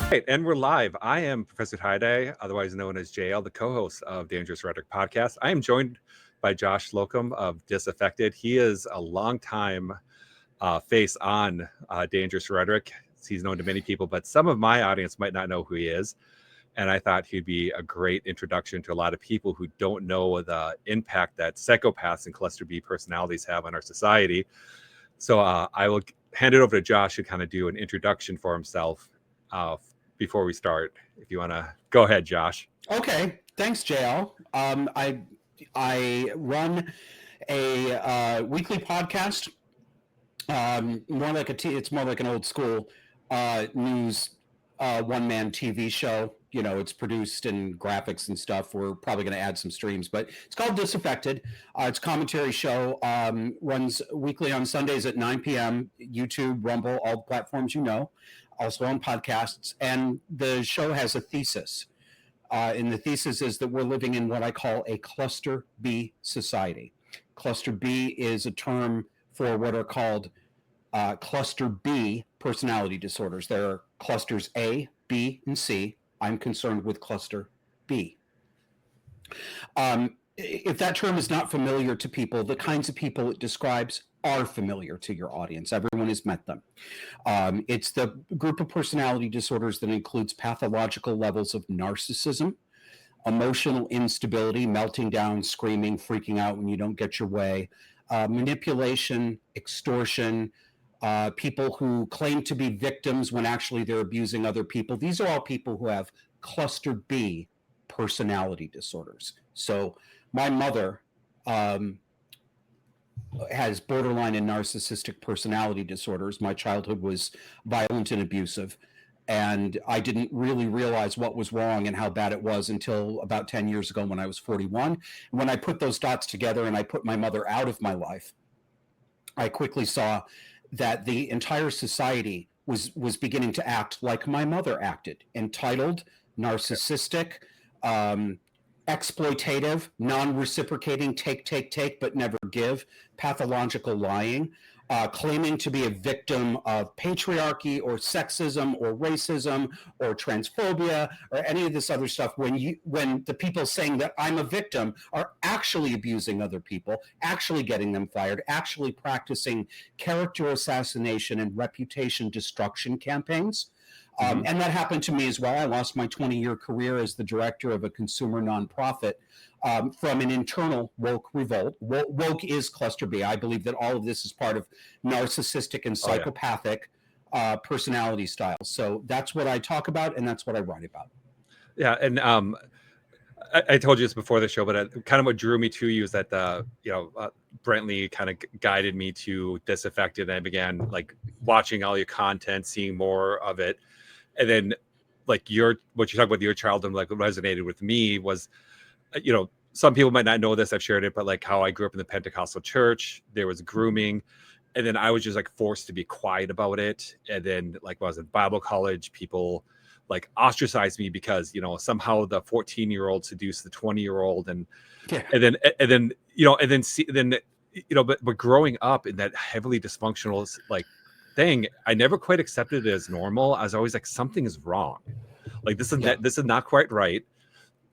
Right, and we're live. I am Professor TieDye, otherwise known as JL, the co-host of Rhetoric Podcast. I am joined by Josh Slocum of Disaffected. He is a longtime face on Dangerous Rhetoric. He's known to many people, but some of my audience might not know who he is. And I thought he'd be a great introduction to a lot of people who don't know the impact that psychopaths and cluster B personalities have on our society. So I will hand it over to Josh to kind of do an introduction for himself before we start. If you want to go ahead, Josh. Okay, thanks, JL. I run a weekly podcast. It's more like an old school news one-man TV show. You know, it's produced in graphics and stuff. We're probably going to add some streams, but it's called Disaffected. It's a commentary show. Runs weekly on Sundays at 9 p.m. YouTube, Rumble, all the platforms you know. Also on podcasts. And the show has a thesis. And the thesis is that we're living in what I call a cluster B society. Cluster B is a term for what are called cluster B personality disorders. There are clusters A, B, and C. I'm concerned with cluster B. If that term is not familiar to people, the kinds of people it describes are familiar to your audience. Everyone has met them. It's the group of personality disorders that includes pathological levels of narcissism, emotional instability, melting down, screaming, freaking out when you don't get your way, manipulation, extortion, people who claim to be victims when actually they're abusing other people. These are all people who have cluster B personality disorders. So my mother has borderline and narcissistic personality disorders. My childhood was violent and abusive, and I didn't really realize what was wrong and how bad it was until about 10 years ago when I was 41. When I put those dots together and I put my mother out of my life, I quickly saw that the entire society was beginning to act like my mother acted: entitled, narcissistic, exploitative, non-reciprocating, take, but never give, pathological lying, claiming to be a victim of patriarchy or sexism or racism or transphobia or any of this other stuff, when the people saying that I'm a victim are actually abusing other people, actually getting them fired, actually practicing character assassination and reputation destruction campaigns. And that happened to me as well. I lost my 20-year career as the director of a consumer nonprofit from an internal woke revolt. Woke is cluster B. I believe that all of this is part of narcissistic and psychopathic personality styles. So that's what I talk about, and that's what I write about. Yeah, and I told you this before the show, but kind of what drew me to you is that Brentley kind of guided me to Disaffected, and I began like watching all your content, seeing more of it. And then like what you talk about your childhood, like what resonated with me was, some people might not know this, I've shared it, but like how I grew up in the Pentecostal church, there was grooming. And then I was just like forced to be quiet about it. And then like when I was in Bible college, people like ostracized me because, somehow the 14-year-old seduced the 20-year-old. But growing up in that heavily dysfunctional like thing, I never quite accepted it as normal. I was always like, something is wrong. Like this is not quite right.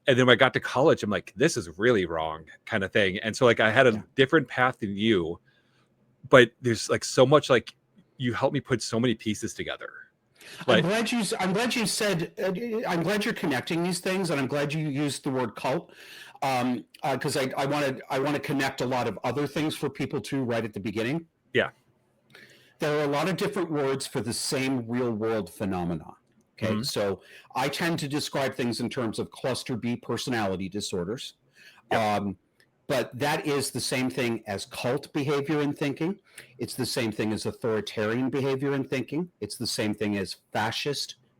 And then when I got to college, I'm like, this is really wrong kind of thing. And so like I had a different path than you, but there's like so much, like you helped me put so many pieces together. Like, I'm glad you said, I'm glad you're connecting these things, and I'm glad you used the word cult, because I want to connect a lot of other things for people too right at the beginning. Yeah. There are a lot of different words for the same real world phenomena. Okay. So I tend to describe things in terms of cluster B personality disorders. Yep. But that is the same thing as cult behavior and thinking. It's the same thing as authoritarian behavior and thinking. It's the same thing as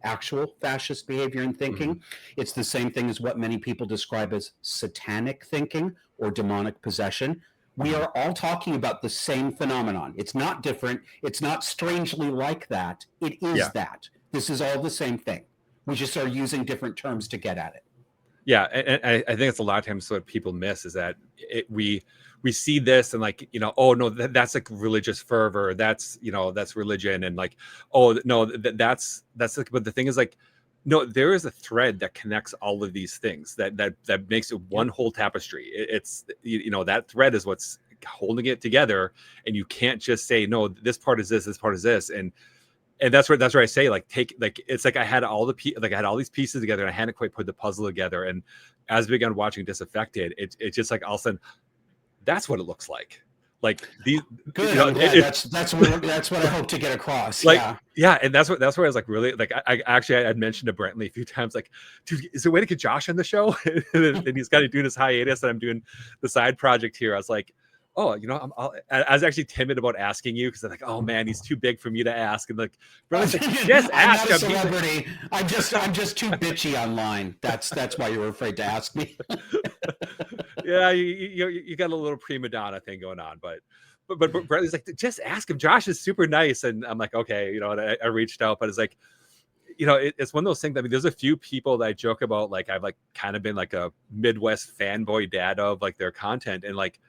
actual fascist behavior and thinking. It's the same thing as what many people describe as satanic thinking or demonic possession. We are all talking about the same phenomenon. It's not different. It's not strangely like that. It is that. This is all the same thing. We just are using different terms to get at it. Yeah, and I think it's a lot of times what people miss is that we see this and like, oh no, that's like religious fervor. That's, that's religion. And like, oh no, that's like, but the thing is like, No, there is a thread that connects all of these things that makes it one whole tapestry. It's that thread is what's holding it together, and you can't just say no. This part is this part is this, and that's where I say it's like I had I had all these pieces together, and I hadn't quite put the puzzle together. And as we began watching Disaffected, it's just like all of a sudden that's what it looks like. Like these, good. I'm glad. That's what I hope to get across. Like, yeah, and that's where I was like, really, like I actually I'd mentioned to Brentley a few times, like, dude, is there a way to get Josh on the show? And he's got to do this hiatus, and I'm doing the side project here. I was like, oh, I was actually timid about asking you because I'm like, oh man, he's too big for me to ask. And like, Brentley's like, just ask him. I'm not a celebrity. I'm just too bitchy online. That's why you were afraid to ask me. Yeah, you got a little prima donna thing going on, but Bradley's like, just ask him. Josh is super nice, and I'm like, okay, and I reached out, but it's like, it's one of those things. I mean, there's a few people that I joke about, like I've like kind of been like a Midwest fanboy dad of like their content, and like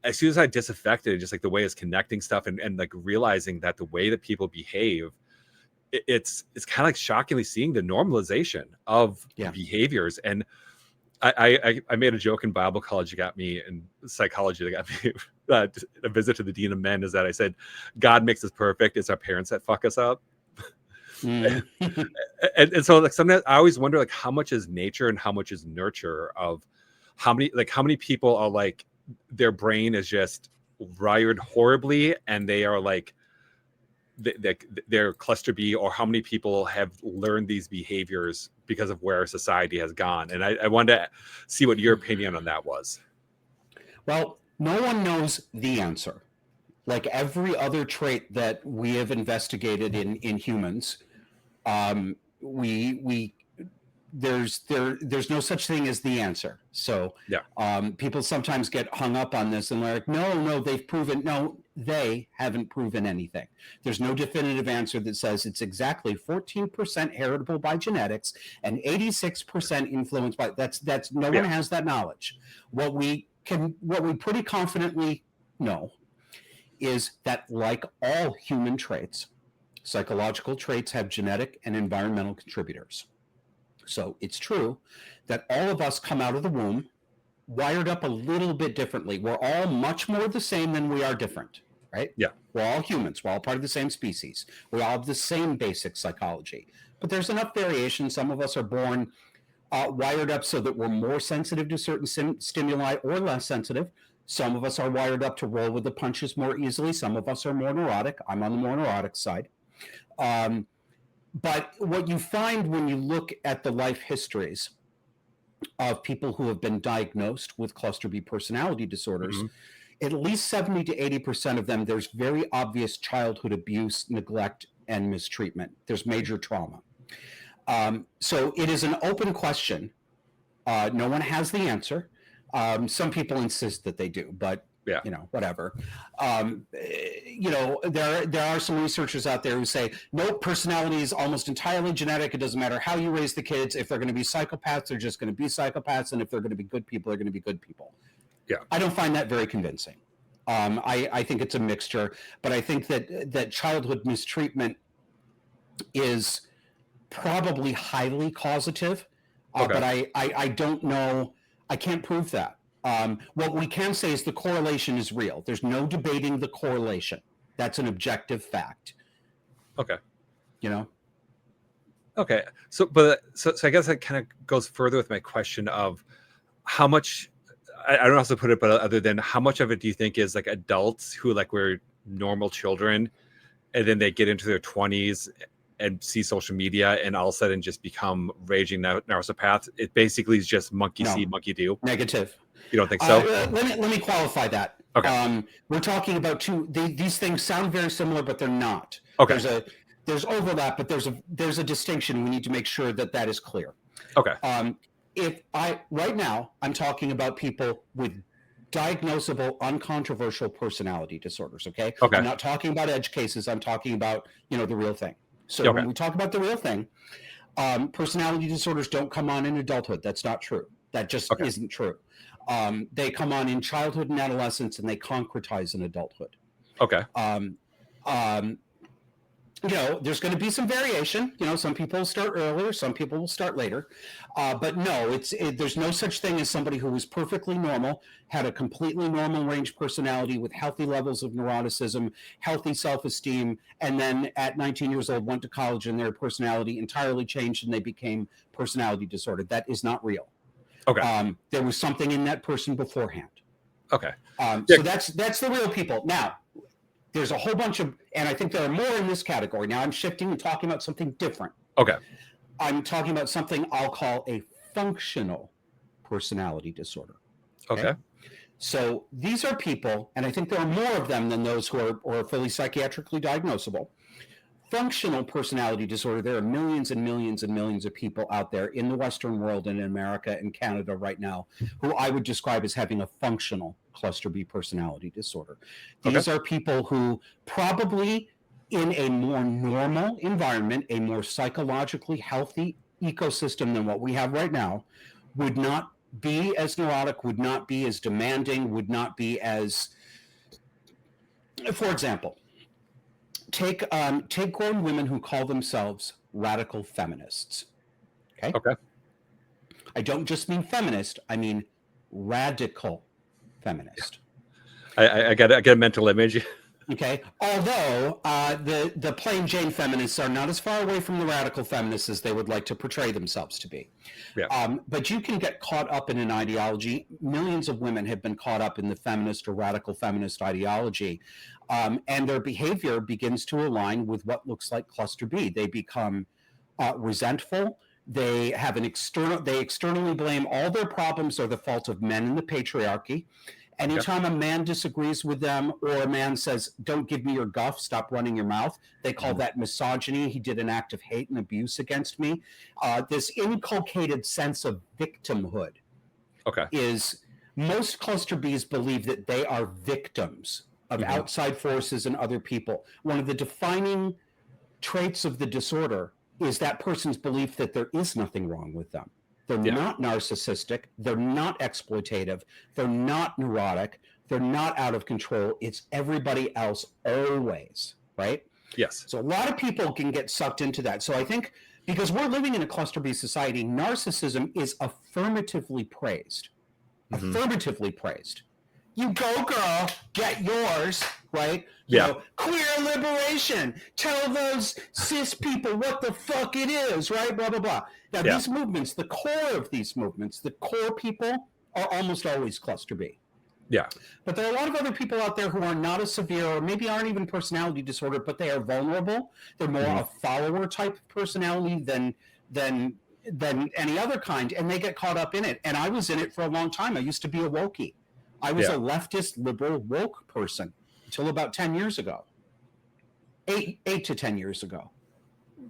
as soon as I Disaffected, just like the way it's connecting stuff and like realizing that the way that people behave, it's kind of like shockingly seeing the normalization of behaviors. And I made a joke in Bible college that got me, in psychology that got me a visit to the Dean of Men, is that I said, God makes us perfect. It's our parents that fuck us up. And so like sometimes I always wonder like how much is nature and how much is nurture, of how many people are like their brain is just wired horribly and they are like they're cluster B, or how many people have learned these behaviors because of where society has gone. And I wanted to see what your opinion on that was. Well, no one knows the answer. Like every other trait that we have investigated in humans, there's no such thing as the answer. So people sometimes get hung up on this and they're like, no, they've proven. No, they haven't proven anything. There's no definitive answer that says it's exactly 14% heritable by genetics and 86% influenced by that's no one has that knowledge. What we pretty confidently know is that, like all human traits, psychological traits have genetic and environmental contributors. So it's true that all of us come out of the womb wired up a little bit differently. We're all much more the same than we are different, right? Yeah. We're all humans. We're all part of the same species. We all have the same basic psychology. But there's enough variation. Some of us are born wired up so that we're more sensitive to certain stimuli or less sensitive. Some of us are wired up to roll with the punches more easily. Some of us are more neurotic. I'm on the more neurotic side. But what you find when you look at the life histories of people who have been diagnosed with cluster B personality disorders, at least 70 to 80% of them, there's very obvious childhood abuse, neglect, and mistreatment. There's major trauma. So it is an open question. No one has the answer. Some people insist that they do, but whatever. There are some researchers out there who say, no, personality is almost entirely genetic. It doesn't matter how you raise the kids. If they're going to be psychopaths, they're just going to be psychopaths. And if they're going to be good people, they're going to be good people. Yeah. I don't find that very convincing. I think it's a mixture, but I think that childhood mistreatment is probably highly causative. But I don't know. I can't prove that. What we can say is the correlation is real. There's no debating the correlation. That's an objective fact. Okay. Okay. So I guess that kind of goes further with my question of how much, I don't know how to put it, but other than how much of it do you think is like adults who like were normal children and then they get into their 20s and see social media and all of a sudden just become raging narcissipaths? It basically is just monkey see, monkey do. Negative. You don't think so? Let me qualify that. Okay. We're talking about these things sound very similar, but they're not. Okay. There's overlap, but there's a distinction. We need to make sure that is clear. Okay. Right now I'm talking about people with diagnosable, uncontroversial personality disorders. Okay. I'm not talking about edge cases. I'm talking about the real thing. So when we talk about the real thing, personality disorders don't come on in adulthood. That's not true. That just isn't true. They come on in childhood and adolescence, and they concretize in adulthood. Okay. there's going to be some variation. Some people will start earlier, some people will start later. But no, there's no such thing as somebody who was perfectly normal, had a completely normal range personality with healthy levels of neuroticism, healthy self-esteem, and then at 19 years old went to college and their personality entirely changed and they became personality disordered. That is not real. Okay. There was something in that person beforehand. Okay. So that's the real people. Now, there's a whole bunch of, and I think there are more in this category. Now I'm shifting and talking about something different. Okay. I'm talking about something I'll call a functional personality disorder. Okay. So these are people, and I think there are more of them than those who are fully psychiatrically diagnosable. Functional personality disorder, there are millions and millions and millions of people out there in the Western world and in America and Canada right now who I would describe as having a functional cluster B personality disorder. These are people who probably in a more normal environment, a more psychologically healthy ecosystem than what we have right now, would not be as neurotic, would not be as demanding, would not be as, for example, take grown women who call themselves radical feminists. Okay. I don't just mean feminist, I mean radical feminist. I got a mental image. Okay. Although the plain Jane feminists are not as far away from the radical feminists as they would like to portray themselves to be. Yeah. But you can get caught up in an ideology. Millions of women have been caught up in the feminist or radical feminist ideology. And their behavior begins to align with what looks like cluster B. They become resentful. They have they externally blame all their problems are the fault of men in the patriarchy. Anytime a man disagrees with them or a man says, don't give me your guff, stop running your mouth, they call that misogyny. He did an act of hate and abuse against me. This inculcated sense of victimhood is most cluster Bs believe that they are victims of outside forces and other people. One of the defining traits of the disorder is that person's belief that there is nothing wrong with them. They're not narcissistic. They're not exploitative. They're not neurotic. They're not out of control. It's everybody else always, right? Yes. So a lot of people can get sucked into that. So I think because we're living in a cluster B society, narcissism is affirmatively praised. Affirmatively praised. You go, girl, get yours, right? Queer liberation. Tell those cis people what the fuck it is, right? Blah, blah, blah. Now, these movements, the core of these movements, the core people are almost always cluster B. Yeah. But there are a lot of other people out there who are not as severe or maybe aren't even personality disorder, but they are vulnerable. They're more a follower type personality than any other kind, and they get caught up in it. And I was in it for a long time. I used to be a wokey. I was a leftist, liberal, woke person until about 10 years ago. 8 to 10 years ago.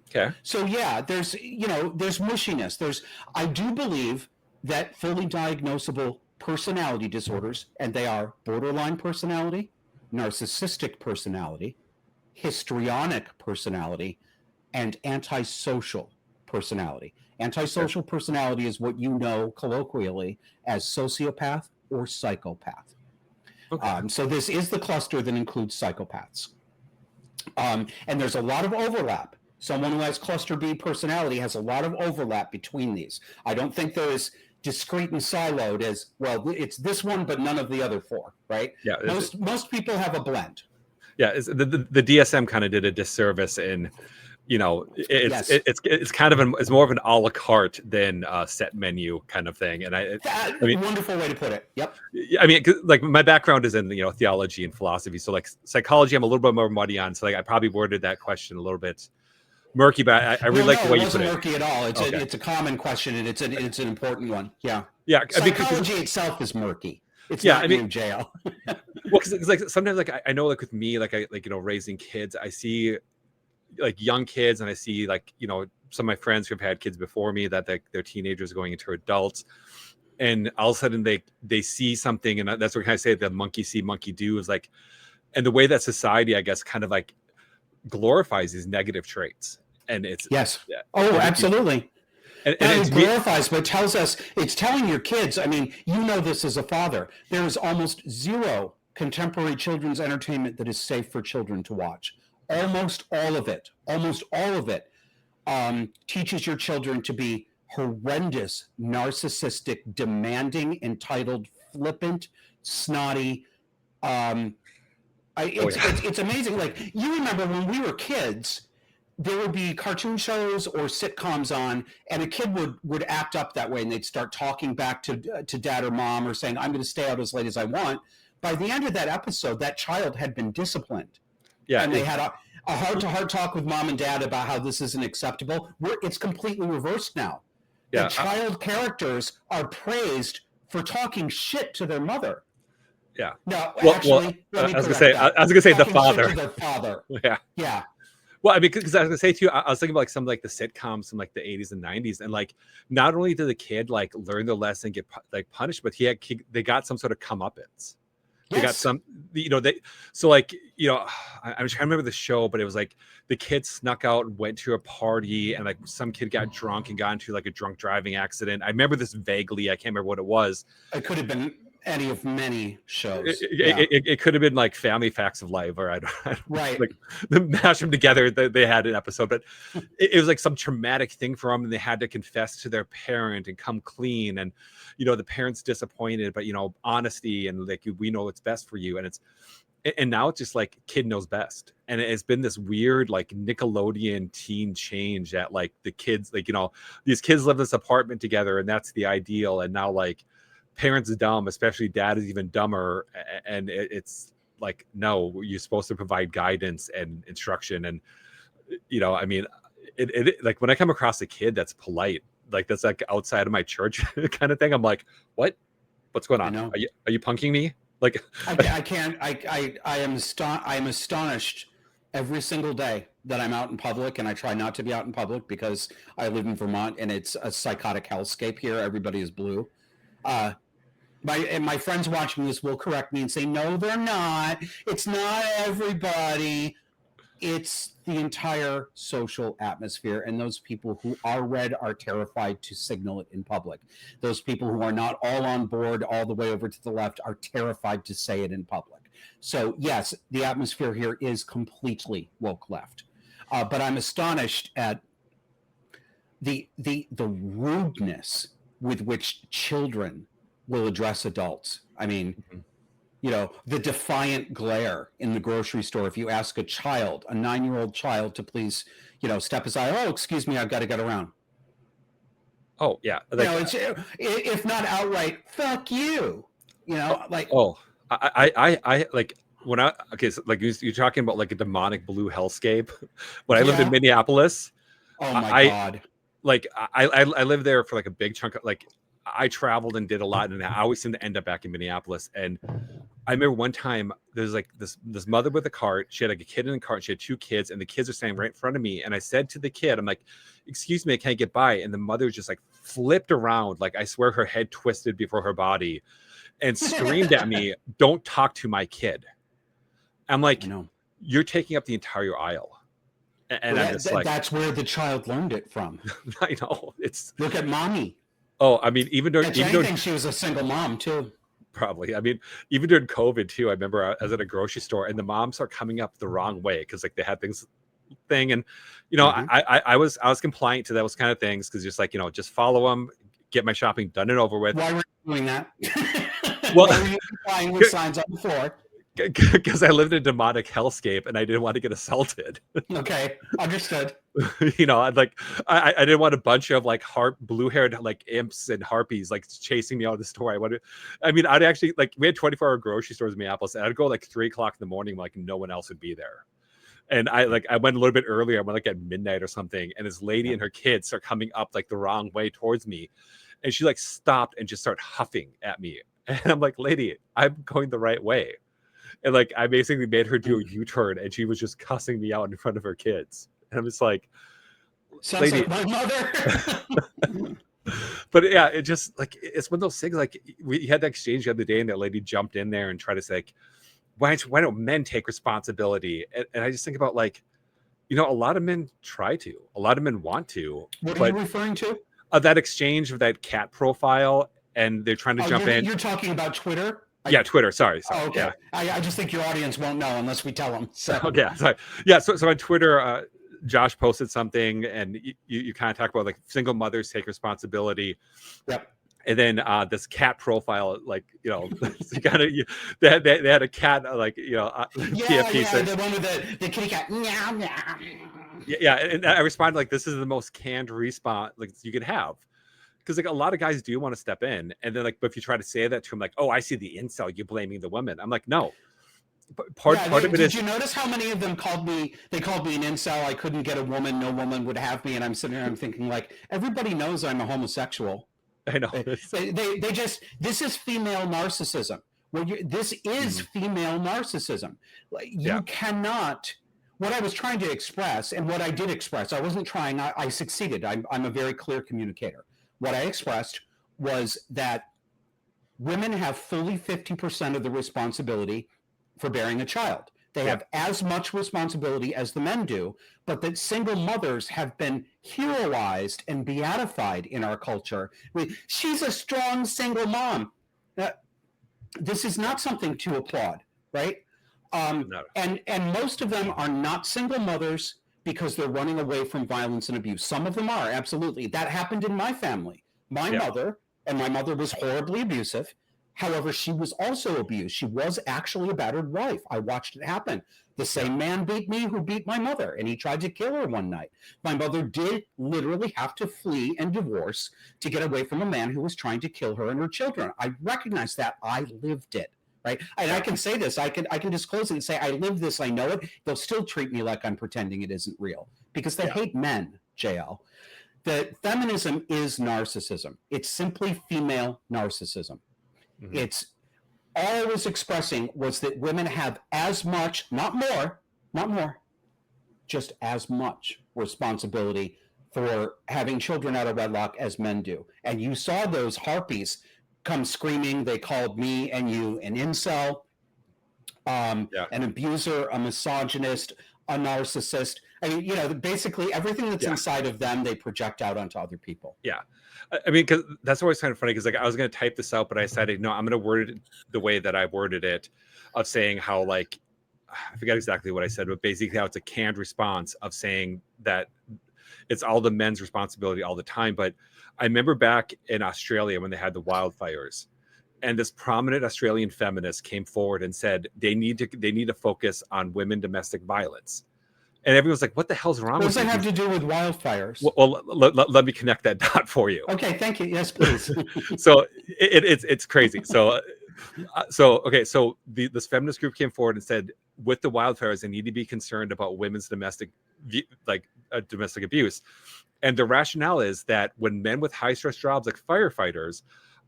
Okay. So there's mushiness. I do believe that fully diagnosable personality disorders, and they are borderline personality, narcissistic personality, histrionic personality, and antisocial personality. Antisocial personality is what you know colloquially as sociopath or psychopath. So this is the cluster that includes psychopaths. And there's a lot of overlap. Someone who has cluster B personality has a lot of overlap between these. I don't think they're as discrete and siloed as, well, it's this one, but none of the other four, right? Yeah. Most people have a blend. Yeah. The DSM kind of did a disservice in, it's kind of it's more of an a la carte than a set menu kind of thing. And I mean, wonderful way to put it. Yep. I mean, like my background is in theology and philosophy, so like psychology, I'm a little bit more muddy on. So like I probably worded that question a little bit murky, but I really like the way you put it. It wasn't murky at all. It's a common question, and it's an important one. Yeah. Yeah. Psychology itself is murky. It's not in jail. Well, because like sometimes like I know like with me like raising kids, I see like young kids, and I see like some of my friends who've had kids before me that they're teenagers going into adults, and all of a sudden they see something, and that's what I say the monkey see monkey do is like, and the way that society I guess kind of like glorifies these negative traits, and it's absolutely. And it glorifies, but it's telling your kids. I mean, this as a father. There is almost zero contemporary children's entertainment that is safe for children to watch. almost all of it teaches your children to be horrendous, narcissistic, demanding, entitled, flippant, snotty. It's amazing. Like, you remember when we were kids, there would be cartoon shows or sitcoms on, and a kid would act up that way, and they'd start talking back to dad or mom, or saying, "I'm going to stay out as late as I want." By the end of that episode, that child had been disciplined. Yeah, and they had a heart-to-heart talk with mom and dad about how this isn't acceptable. It's completely reversed now. Yeah, the child characters are praised for talking shit to their mother. Yeah. No, well, actually, I was gonna say the father. To their father. Yeah. Yeah. Well, I mean, because I was gonna say too, I was thinking about like some like the sitcoms from like the 80s and 90s, and like not only did the kid like learn the lesson, get like punished, but they got some sort of comeuppance. They got some, so like, I'm trying to remember the show, but it was like the kid snuck out and went to a party, and like some kid got drunk and got into like a drunk driving accident. I remember this vaguely. I can't remember what it was. It could have been any of many shows. It could have been like Family Facts of Life, or I don't right. Like mash them together. They had an episode, but it was like some traumatic thing for them, and they had to confess to their parent and come clean. And the parent's disappointed, but honesty and like, we know what's best for you. And now it's just like kid knows best, and it's been this weird like Nickelodeon teen change that like the kids, like these kids live in this apartment together, and that's the ideal. And now like parents are dumb, especially dad is even dumber, and it's like, no, you're supposed to provide guidance and instruction. And I mean, it like when I come across a kid that's polite, like that's like outside of my church kind of thing, I'm like, what's going on? Are you punking me? Like I am astonished every single day that I'm out in public, and I try not to be out in public because I live in Vermont and it's a psychotic hellscape here. Everybody is blue. My friends watching this will correct me and say, no, they're not. It's not everybody. It's the entire social atmosphere. And those people who are red are terrified to signal it in public. Those people who are not all on board all the way over to the left are terrified to say it in public. So yes, the atmosphere here is completely woke left. But I'm astonished at the rudeness with which children will address adults. I mean, the defiant glare in the grocery store. If you ask a 9-year-old child to please, step aside. Oh, excuse me, I've got to get around. Oh yeah. It's, if not outright, fuck you. Like. Oh, I like when so like you're talking about like a demonic blue hellscape. When I lived in Minneapolis. Oh my God. Like I lived there for like a big chunk of like. I traveled and did a lot, and I always seem to end up back in Minneapolis. And I remember one time there's like this mother with a cart. She had like a kid in the cart. She had 2 kids, and the kids are standing right in front of me. And I said to the kid, I'm like, "Excuse me, can I get by?" And the mother just like flipped around, like I swear her head twisted before her body, and screamed at me, "Don't talk to my kid." I'm like, "You're taking up the entire aisle." And I'm just like, that's where the child learned it from. I know. Look at mommy. Oh, I mean, even during she was a single mom too. Probably. I mean, even during COVID too, I remember I was at a grocery store and the moms are coming up the wrong way because like they had and I was compliant to those kind of things because just like just follow them, get my shopping done and over with. Why were you doing that? Well, why were you complying with signs on the floor? Because I lived in a demonic hellscape and I didn't want to get assaulted. Okay, understood. I didn't want a bunch of like blue-haired like imps and harpies like chasing me out of the store. I'd actually like we had 24-hour grocery stores in Minneapolis, and I'd go like 3:00 in the morning, like no one else would be there. And I went a little bit earlier. I went like at midnight or something, and this lady and her kids start coming up like the wrong way towards me, and she like stopped and just started huffing at me, and I'm like, "Lady, I'm going the right way." And like I basically made her do a U-turn, and she was just cussing me out in front of her kids. And I'm just like, sounds like my mother. But yeah, it just like it's one of those things. Like we had that exchange the other day, and that lady jumped in there and tried to say, like, why don't men take responsibility? And I just think about like, a lot of men try to, a lot of men want to. What are you referring to? That exchange of that cat profile, and they're trying to jump in. You're talking about Twitter? Yeah, Twitter. Sorry. Oh, okay. Yeah. I just think your audience won't know unless we tell them. So. Oh, yeah. Sorry. Yeah. So on Twitter, Josh posted something, and you kind of talk about like single mothers take responsibility. Yep. And then this cat profile, like, so they had a cat, like, PFP. The one with the kitty cat. Meow, meow. Yeah, and I responded like, this is the most canned response like you could have, because like a lot of guys do want to step in, and then like, but if you try to say that to him, like, oh, I see the incel, you're blaming the women. I'm like, no. Part of it is. Did you notice how many of them called me? They called me an incel. I couldn't get a woman. No woman would have me. And I'm sitting there, I'm thinking like, everybody knows I'm a homosexual. I know. They just, this is female narcissism. This is female narcissism. You cannot, what I was trying to express, and what I did express, I wasn't trying, I succeeded. I'm a very clear communicator. What I expressed was that women have fully 50% of the responsibility for bearing a child. They have as much responsibility as the men do, but that single mothers have been heroized and beatified in our culture. She's a strong single mom. This is not something to applaud, right? No. And most of them are not single mothers because they're running away from violence and abuse. Some of them are, absolutely. That happened in my family. My mother was horribly abusive. However, she was also abused. She was actually a battered wife. I watched it happen. The same man beat me who beat my mother, and he tried to kill her one night. My mother did literally have to flee and divorce to get away from a man who was trying to kill her and her children. I recognize that. I lived it, right? And I can say this. I can disclose it and say, I lived this. I know it. They'll still treat me like I'm pretending it isn't real because they hate men, JL. The feminism is narcissism. It's simply female narcissism. Mm-hmm. It's all I was expressing was that women have as much, not more, just as much responsibility for having children out of wedlock as men do. And you saw those harpies come screaming. They called me and you an incel, an abuser, a misogynist, a narcissist. I mean, basically everything that's inside of them, they project out onto other people. Yeah. I mean, because that's always kind of funny, because like I was going to type this out, but I decided, no, I'm going to word it the way that I worded it, of saying how, like, I forget exactly what I said, but basically how it's a canned response of saying that it's all the men's responsibility all the time. But I remember back in Australia when they had the wildfires, and this prominent Australian feminist came forward and said they need to focus on women domestic violence. And everyone's like, what the hell's wrong with you? What does that have to do with wildfires? Well, let me connect that dot for you. Okay, thank you. Yes, please. So it's crazy. So this feminist group came forward and said, with the wildfires, they need to be concerned about women's domestic abuse. And the rationale is that when men with high stress jobs like firefighters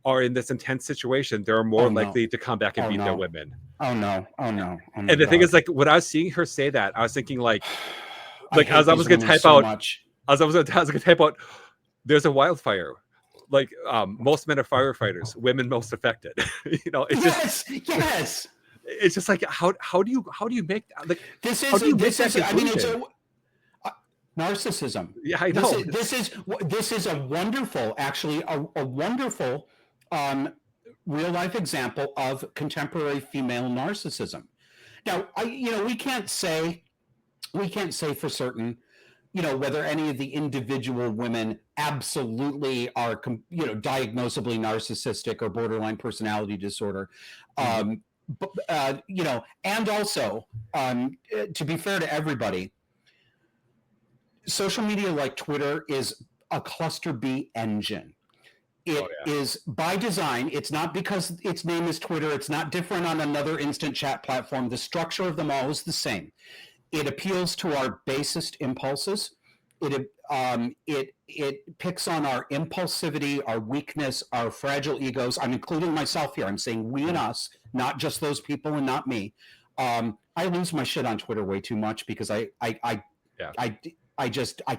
are in this intense situation, they're more likely to come back and beat their women. Oh no. And the thing is, like, when I was seeing her say that, I was thinking like as I was going to type out, there's a wildfire. Like, most men are firefighters, women most affected. It's yes. It's just like, how do you make, like, this is it's a narcissism. Yeah, I know. This is a wonderful, actually a wonderful real life example of contemporary female narcissism. Now, we can't say for certain, whether any of the individual women absolutely are, diagnosably narcissistic or borderline personality disorder. And also, to be fair to everybody, social media like Twitter is a cluster B engine. It is by design. It's not because its name is Twitter. It's not different on another instant chat platform. The structure of them all is the same. It appeals to our basest impulses. It picks on our impulsivity, our weakness, our fragile egos. I'm including myself here. I'm saying we and us, not just those people and not me. I lose my shit on Twitter way too much because I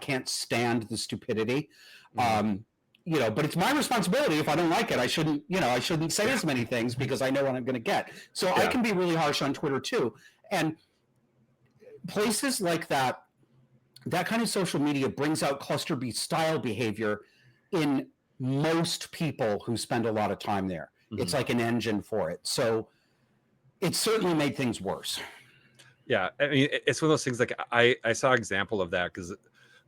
can't stand the stupidity. But it's my responsibility. If I don't like it, I shouldn't say as many things because I know what I'm going to get. So I can be really harsh on Twitter too. And places like that kind of social media brings out cluster B style behavior in most people who spend a lot of time there. It's like an engine for it. So it certainly made things worse. Yeah, I mean, it's one of those things. Like I saw an example of that because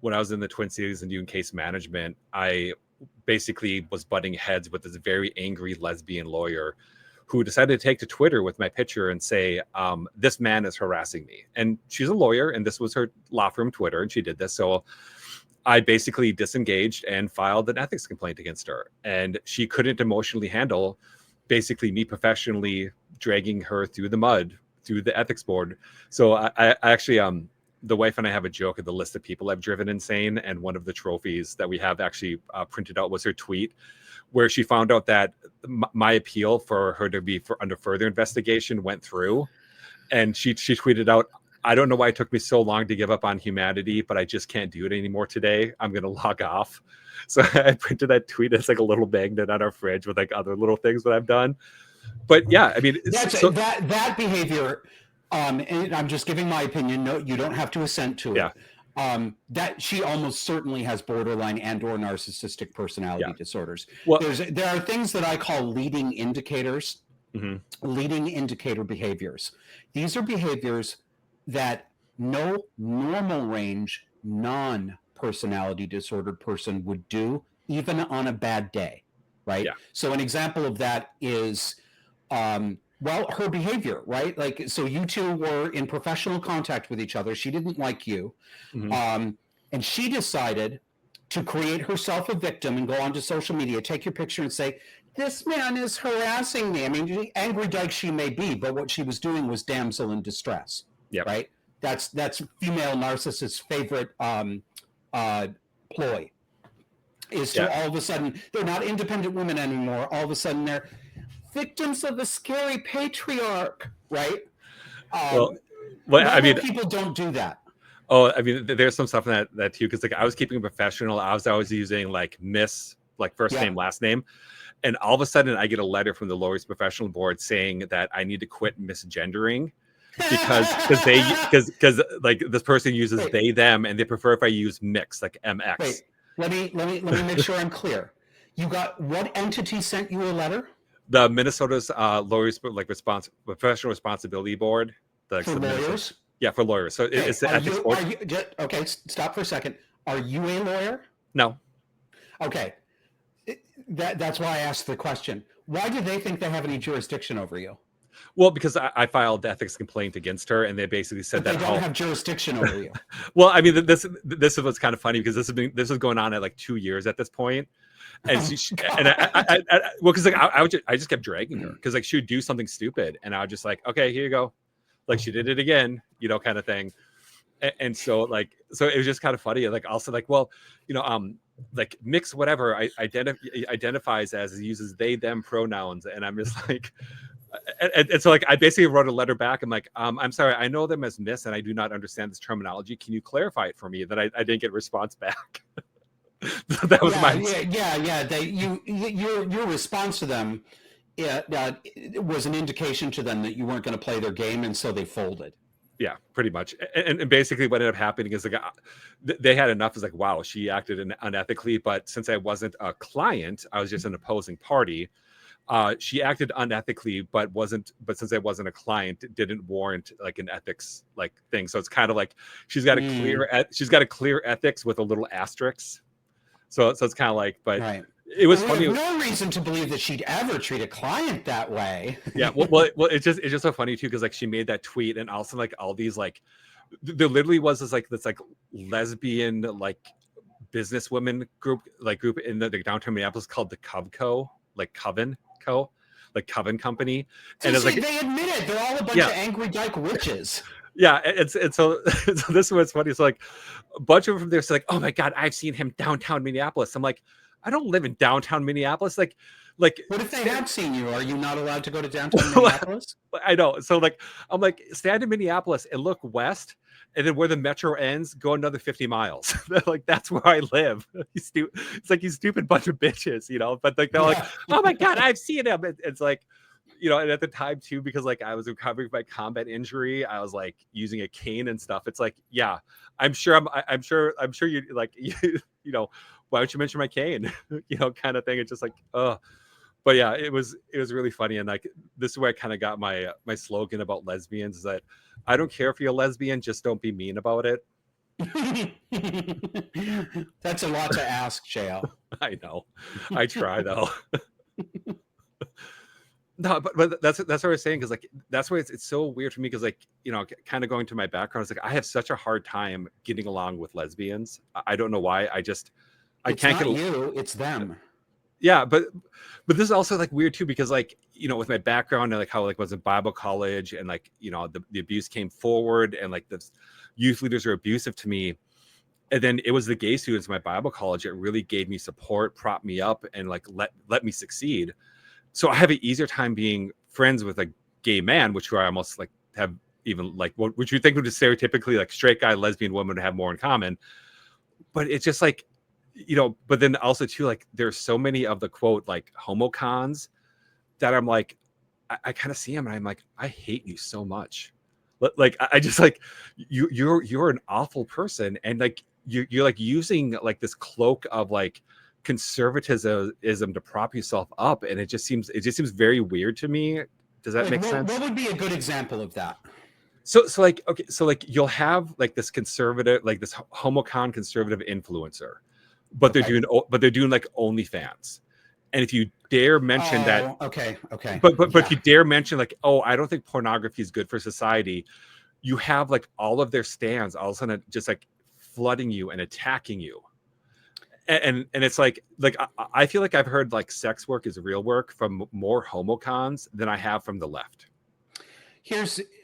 when I was in the Twin Cities and doing case management, I basically was butting heads with this very angry lesbian lawyer who decided to take to Twitter with my picture and say, this man is harassing me. And she's a lawyer, and this was her law firm Twitter, and she did this. So I basically disengaged and filed an ethics complaint against her. And she couldn't emotionally handle basically me professionally dragging her through the mud, through the ethics board. So I actually, the wife and I have a joke of the list of people I've driven insane. And one of the trophies that we have actually printed out was her tweet, where she found out that my appeal for her to be under further investigation went through. And she tweeted out, I don't know why it took me so long to give up on humanity, but I just can't do it anymore today. I'm going to log off. So I printed that tweet as like a little magnet on our fridge with like other little things that I've done. But yeah, I mean, that behavior, and I'm just giving my opinion. No, you don't have to assent to it. That she almost certainly has borderline and/or narcissistic personality disorders. Well, there are things that I call leading indicators, leading indicator behaviors. These are behaviors that no normal range, non-personality disordered person would do, even on a bad day, right? Yeah. So an example of that is, her behavior, right? Like, so you two were in professional contact with each other. She didn't like you. And she decided to create herself a victim and go onto social media, take your picture and say, this man is harassing me. I mean, angry dyke she may be, but what she was doing was damsel in distress. Yeah. Right. That's female narcissists' favorite ploy, is to all of a sudden, they're not independent women anymore. All of a sudden they're victims of a scary patriarch, right? I mean, people don't do that. Oh, I mean, there's some stuff in that too, because like I was keeping it professional. I was always using like Miss, like first name, last name. And all of a sudden I get a letter from the Lawyers Professional Board saying that I need to quit misgendering because like this person uses they, them, and they prefer if I use mix, like MX. Wait, let me make sure I'm clear. You got, what entity sent you a letter? The Minnesota's Lawyers Professional Responsibility Board. For lawyers? Yeah, for lawyers. So it's the ethics board. Okay, stop for a second. Are you a lawyer? No. Okay. That's why I asked the question. Why do they think they have any jurisdiction over you? Well, because I filed the ethics complaint against her, and they basically said that they don't have jurisdiction over you. Well, I mean, this is what's kind of funny, because this is going on at like 2 years at this point. And because like I just kept dragging her, because like she would do something stupid, and I was just like, okay, here you go, like she did it again, kind of thing. And so it was just kind of funny. Like also like, well, like mix whatever identifies as, uses they them pronouns, and I'm just like, and so like I basically wrote a letter back. I'm like, I'm sorry, I know them as Miss, and I do not understand this terminology. Can you clarify it for me? That I didn't get a response back. That was your response to them was an indication to them that you weren't going to play their game, and so they folded. Yeah, pretty much. And basically what ended up happening is like they had enough. Is like, wow, she acted unethically, but since I wasn't a client, I was just an opposing party. She acted unethically, but since I wasn't a client, it didn't warrant like an ethics like thing. So it's kind of like she's got a clear ethics with a little asterisk. So it's kind of like, but right. It was funny. There's no reason to believe that she'd ever treat a client that way. Yeah, well, it's just so funny too, because like she made that tweet, and also like all these like, there literally was this like lesbian like businesswomen group in the downtown Minneapolis called the Coven Company. And it's like they admit it, they're all a bunch of angry dyke witches. Yeah, and so this is what's funny. So like a bunch of them, they're like, oh my God, I've seen him downtown Minneapolis. I'm like, I don't live in downtown Minneapolis. Like what if they have seen you? Are you not allowed to go to downtown Minneapolis? I know. So like, I'm like, stand in Minneapolis and look west, and then where the metro ends, go another 50 miles. Like, that's where I live. It's like, you stupid bunch of bitches, but like, they're like, oh my God, I've seen him. It's like, and at the time too, because like I was recovering from my combat injury, I was like using a cane and stuff. It's like, yeah, I'm sure you like, why don't you mention my cane? Kind of thing. It's just like, but yeah, it was really funny. And like, this is where I kind of got my slogan about lesbians, is that I don't care if you're a lesbian, just don't be mean about it. That's a lot to ask, JL. I know. I try though. No, but that's what I was saying, because like that's why it's so weird for me, because like, you know, kind of going to my background, it's like I have such a hard time getting along with lesbians. I don't know why. I can't It's not get you, it's them. Yeah, but this is also like weird too, because like, you know, with my background and like how like was in Bible college, and like, you know, the abuse came forward, and like the youth leaders are abusive to me. And then it was the gay students in my Bible college that really gave me support, propped me up, and like let me succeed. So I have an easier time being friends with a gay man, which I almost like have even like what which you think would just stereotypically like straight guy, lesbian woman would have more in common. But it's just like, you know, but then also too, like there's so many of the quote like homocons that I'm like, I kind of see him and I'm like, I hate you so much. Like I just like you're an awful person, and like you're like using like this cloak of like conservatism to prop yourself up, and it just seems very weird to me. Does that make sense? What would be a good example of that? So like, okay, so like you'll have like this conservative, like this homocon conservative influencer, but they're doing like OnlyFans. And if you dare mention that, okay. But if you dare mention like, oh, I don't think pornography is good for society, you have like all of their stands all of a sudden just like flooding you and attacking you. And it's like I feel like I've heard like sex work is real work from more homocons than I have from the left.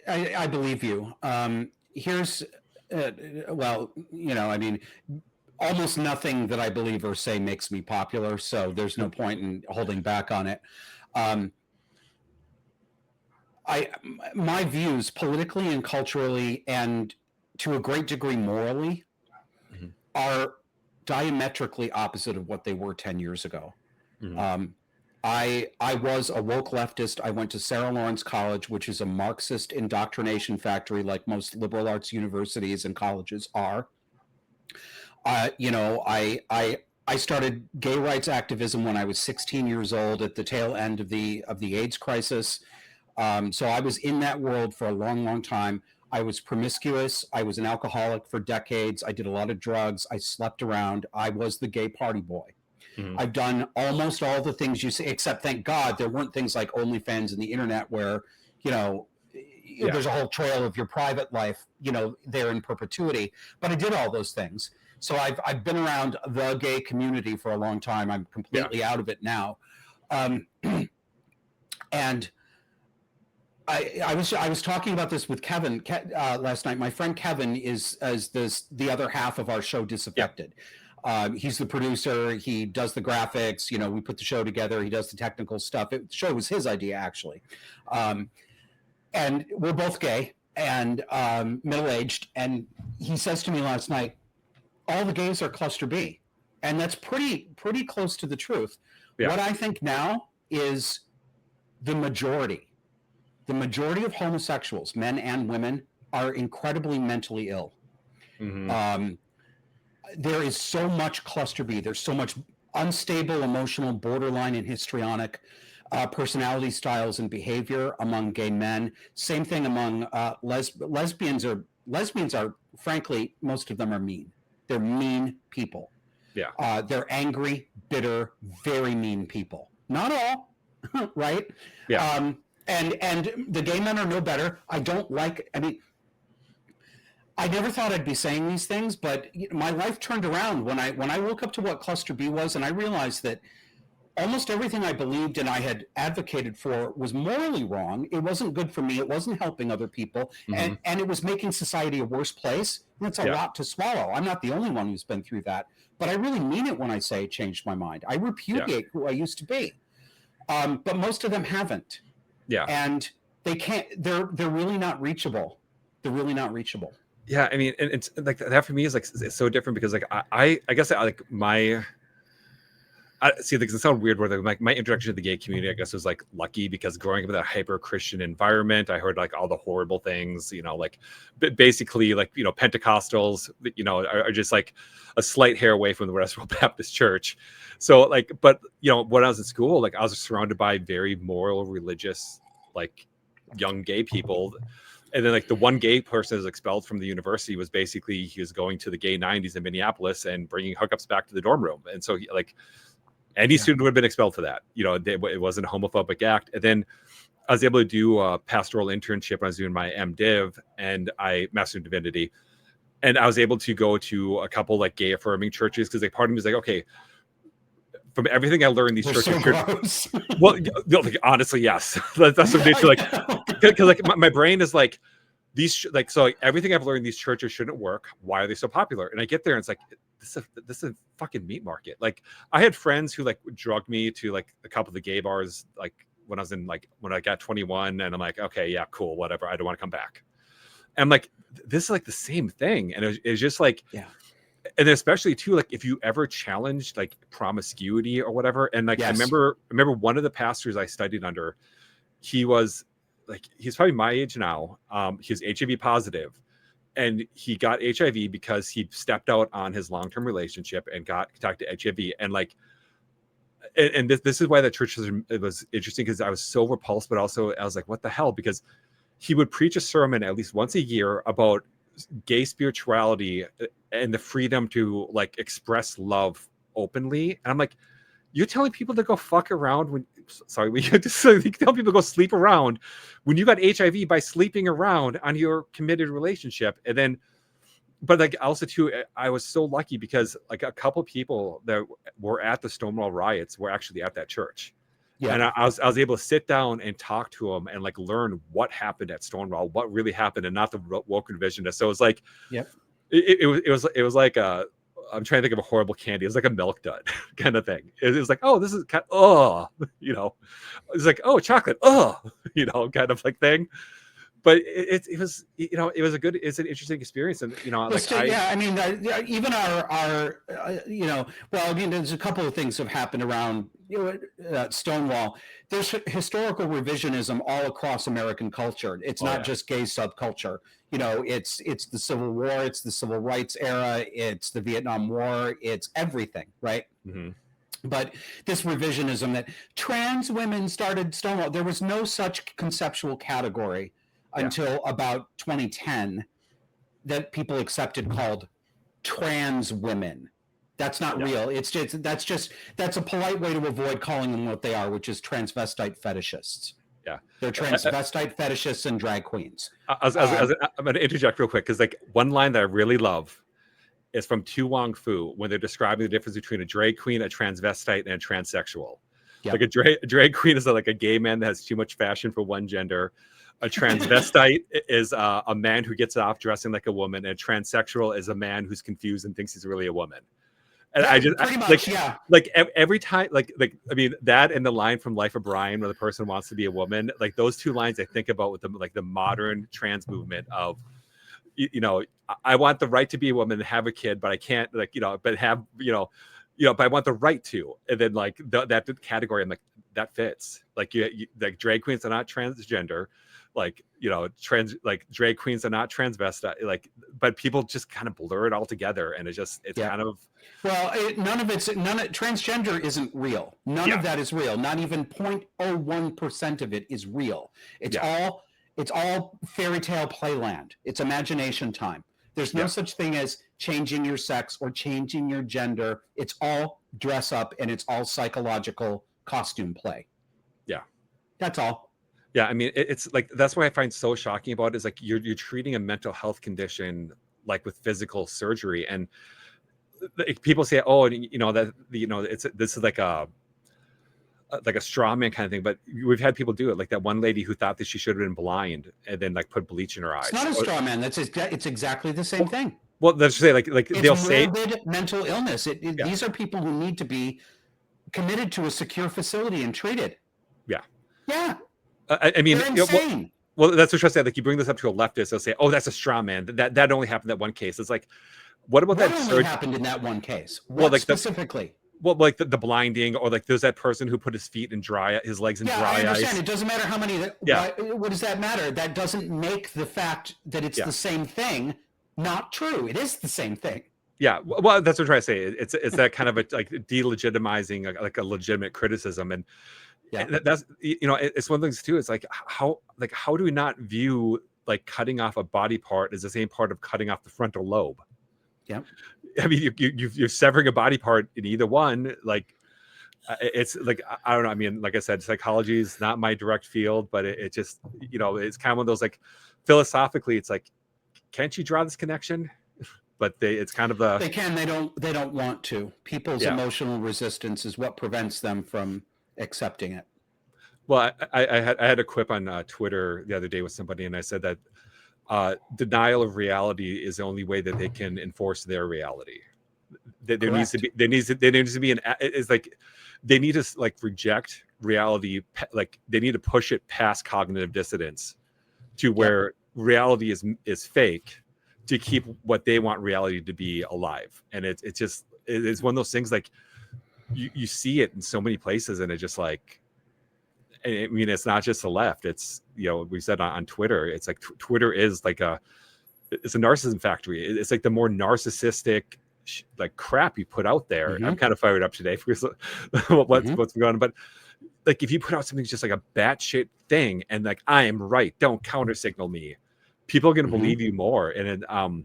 I believe you. Well, you know, I mean, almost nothing that I believe or say makes me popular, so there's no point in holding back on it. My views politically and culturally, and to a great degree morally, are diametrically opposite of what they were 10 years ago. I was a woke leftist. I went to Sarah Lawrence College, which is a Marxist indoctrination factory, like most liberal arts universities and colleges are. You know, I started gay rights activism when I was 16 years old, at the tail end of the AIDS crisis. So I was in that world for a long, long time. I was promiscuous. I was an alcoholic for decades. I did a lot of drugs. I slept around. I was the gay party boy. I've done almost all the things you say, except thank God there weren't things like OnlyFans and the internet where, you know, there's a whole trail of your private life, you know, there in perpetuity. But I did all those things. So I've been around the gay community for a long time. I'm completely out of it now. And I was talking about this with Kevin last night. My friend Kevin is the other half of our show, Disaffected. He's the producer. He does the graphics. You know, we put the show together. He does the technical stuff. The show was his idea, actually. And we're both gay and middle-aged. And he says to me last night, all the gays are cluster B. And that's pretty close to the truth. Yeah. What I think now is the majority of homosexuals, men and women, are incredibly mentally ill. There is so much cluster B. There's so much unstable, emotional, borderline, and histrionic personality styles and behavior among gay men. Same thing among lesbians. Lesbians are, frankly, most of them are mean. They're mean people. Yeah. They're angry, bitter, very mean people. Not all, right? Yeah. And the gay men are no better. I never thought I'd be saying these things, but my life turned around when I woke up to what cluster B was, and I realized that almost everything I believed and I had advocated for was morally wrong. It wasn't good for me. It wasn't helping other people, and it was making society a worse place. That's a lot to swallow. I'm not the only one who's been through that, but I really mean it when I say it changed my mind. I repudiate who I used to be, but most of them haven't. Yeah, and they can't. They're really not reachable. They're really not reachable. Yeah, I mean, and it's like that for me is like it's so different because like I guess like see, this can sound weird. Where my introduction to the gay community, I guess, was like lucky because growing up in that hyper Christian environment, I heard like all the horrible things. Like basically, like Pentecostals, are just like a slight hair away from the Westboro Baptist Church. So like, but when I was in school, like I was surrounded by very moral, religious, like young gay people. And then like the one gay person that was expelled from the university was basically he was going to the gay 90s in Minneapolis and bringing hookups back to the dorm room. And so any student would have been expelled for that. It wasn't a homophobic act. And then I was able to do a pastoral internship when I was doing my MDiv and Master in Divinity. And I was able to go to a couple like gay affirming churches because like part of me was like, okay, from everything I learned, these churches. So well, honestly, yes. That's what nature like. Because like my brain is like these like so like everything I've learned, these churches shouldn't work. Why are they so popular? And I get there and it's like this is a fucking meat market. Like I had friends who like drug me to like a couple of the gay bars like when I got 21 and I'm like, okay, yeah, cool, whatever. I don't want to come back. And I'm like, this is like the same thing. And it was just like, yeah. And especially too, like if you ever challenged like promiscuity or whatever. And like, Yes. I remember one of the pastors I studied under, he's probably my age now. He was HIV positive and he got HIV because he stepped out on his long-term relationship and got contracted HIV. And like, and this is why that church was interesting because I was so repulsed, but also I was like, what the hell? Because he would preach a sermon at least once a year about gay spirituality and the freedom to like express love openly. And I'm like, you're telling people to go fuck around when you just tell people to go sleep around when you got HIV by sleeping around on your committed relationship. And then, but like also too, I was so lucky because like a couple people that were at the Stonewall riots were actually at that church. Yeah. And I was able to sit down and talk to them and like learn what happened at Stonewall, what really happened, and not the woke revisionist. So it was like, yep. It was like I'm trying to think of a horrible candy. It was like a milk dud kind of thing. It was like, oh, this is kind of, it's like, oh, chocolate, kind of like thing. But it's an interesting experience. And, even our well, I mean, there's a couple of things have happened around Stonewall. There's historical revisionism all across American culture. It's not just gay subculture. It's the Civil War, it's the Civil Rights era, it's the Vietnam War, it's everything, right? Mm-hmm. But this revisionism that trans women started Stonewall, there was no such conceptual category until about 2010 that people accepted called trans women. That's not real. That's a polite way to avoid calling them what they are, which is transvestite fetishists. Yeah, they're transvestite fetishists and drag queens. I'm going to interject real quick because like one line that I really love is from Tu Wong Fu when they're describing the difference between a drag queen, a transvestite, and a transsexual. Yep. Like a drag queen is like a gay man that has too much fashion for one gender. A transvestite is a man who gets off dressing like a woman, and a transsexual is a man who's confused and thinks he's really a woman. And like every time, like I mean that and the line from Life of Brian where the person wants to be a woman, like those two lines I think about with the modern trans movement of, I want the right to be a woman and have a kid, but I can't but I want the right to, and then like that category, I'm like that fits. Like like drag queens are not transgender. Like drag queens are not transvestite, but people just kind of blur it all together, and it's kind of transgender isn't real. None of that is real. Not even 0.01% of it is real. It's all fairy tale playland. It's imagination time. There's no such thing as changing your sex or changing your gender. It's all dress up and it's all psychological costume play. Yeah, that's all. Yeah, I mean, it's like that's what I find so shocking about it is like you're treating a mental health condition like with physical surgery, and people say, oh, this is like a straw man kind of thing, but we've had people do it. Like that one lady who thought that she should have been blind and then like put bleach in her eyes. It's not a straw man. It's exactly the same thing. Well, let's say like they'll say mental illness. These are people who need to be committed to a secure facility and treated. Yeah. Yeah. I mean, they're insane. Well, that's what I said. Like you bring this up to a leftist, they'll say, "Oh, that's a straw man. That only happened in that one case." It's like, what about that only happened in that one case? What specifically? Well, like the blinding, or like there's that person who put his legs in Yeah, dry I understand. ice. It doesn't matter how many. Yeah. What does that matter? That doesn't make the fact that it's Yeah. the same thing not true. It is the same thing. Yeah. Well, that's what I'm trying to say. It's that kind of a like delegitimizing like a legitimate criticism, and Yeah. that's it's one of the things too. It's like how do we not view like cutting off a body part as the same part of cutting off the frontal lobe? Yeah. I mean, you're severing a body part in either one. Like, it's like, I don't know. I mean, like I said, psychology is not my direct field, but it just, it's kind of one of those, like, philosophically, it's like, can't you draw this connection? But it's kind of They can. They don't want to. People's emotional resistance is what prevents them from accepting it. Well, I had a quip on Twitter the other day with somebody, and I said that denial of reality is the only way that they can enforce their reality. There needs to be it's like they need to like reject reality, like they need to push it past cognitive dissonance to where reality is fake, to keep what they want reality to be alive. And it's one of those things, like you see it in so many places, and it just like, I mean, it's not just the left. It's, we said on Twitter, it's like Twitter is like it's a narcissism factory. It's like the more narcissistic like crap you put out there. Mm-hmm. I'm kind of fired up today because what's going on. But like, if you put out something just like a batshit thing, and like, I am right, don't counter signal me, people are going to believe you more. And then